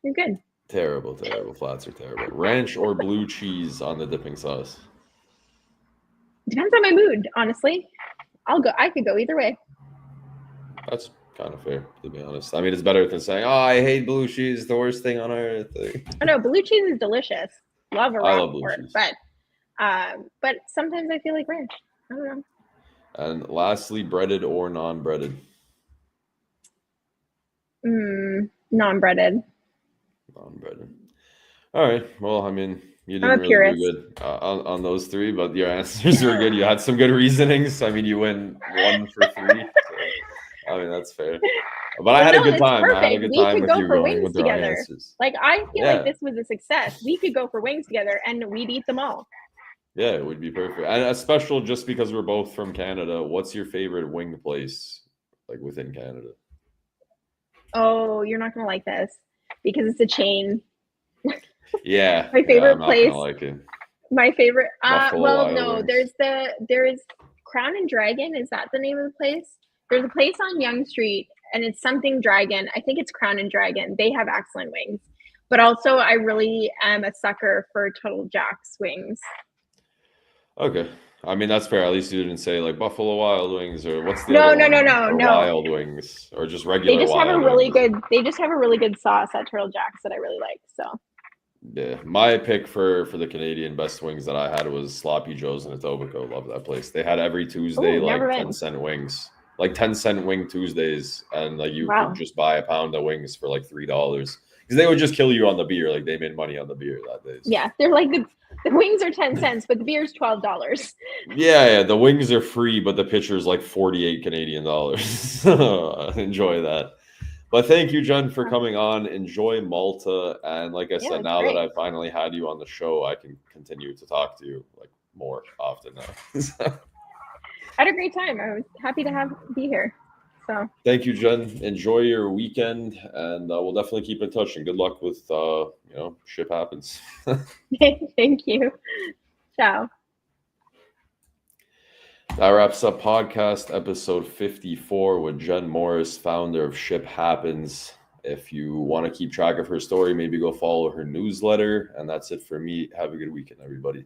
You're good. Terrible, terrible. Flats are terrible. Ranch or blue cheese on the dipping sauce? Depends on my mood, honestly. I could go either way. That's kind of fair, to be honest. I mean, it's better than saying, "Oh, I hate blue cheese, the worst thing on earth." Oh no, blue cheese is delicious. Love a I love blue Roquefort, cheese. but sometimes I feel like ranch. I don't know. And lastly, breaded or non-breaded? Non-breaded. Non-breaded. All right. Well, I mean, you I'm a didn't really do purist. good on those three, but your answers were good. You had some good reasonings. I mean, you win 1 for 3. So, I mean, that's fair. But I Well, had a no, good it's time. I had a perfect. good We time could with go you for going wings with the right together. answers. Like, I feel like Yeah. this was a success. We could go for wings together, and we'd eat them all. Yeah, it would be perfect. And a special, just because we're both from Canada, what's your favorite wing place, like within Canada? Oh, you're not gonna like this because it's a chain. Yeah, My I'm favorite not place. gonna like it. My favorite. Buffalo Well, Wild no. Wings. There's Crown and Dragon. Is that the name of the place? There's a place on Yonge Street, and it's something Dragon. I think it's Crown and Dragon. They have excellent wings. But also, I really am a sucker for Total Jack's wings. Okay. I mean, that's fair. At least you didn't say like Buffalo Wild Wings or what's the No, other no, one? no, no, Or no. Wild Wings or just They regular just have a Wild really Wings. They just have a really good sauce at Turtle Jack's that I really like. So Yeah, my pick for the Canadian best wings that I had was Sloppy Joe's in Etobicoke. Love that place. They had every Tuesday Ooh, never like been. 10-cent wings, like 10-cent wing Tuesdays, and like you Wow. could just buy a pound of wings for like $3 because they would just kill you on the beer. Like they made money on the beer that day. So. Yeah, they're like the wings are 10 cents, but the beer's $12. Yeah, the wings are free, but the pitcher is like 48 Canadian dollars. Enjoy that. But thank you, Jen, for coming on. Enjoy Malta. And like I said, now that I finally had you on the show, I can continue to talk to you like more often now. I had a great time. I was happy to be here. So thank you, Jen. Enjoy your weekend, and we'll definitely keep in touch. And good luck with ship happens. Thank you. Ciao. That wraps up podcast episode 54 with Jen Morris, founder of Ship Happens. If you want to keep track of her story, maybe go follow her newsletter. And that's it for me. Have a good weekend, everybody.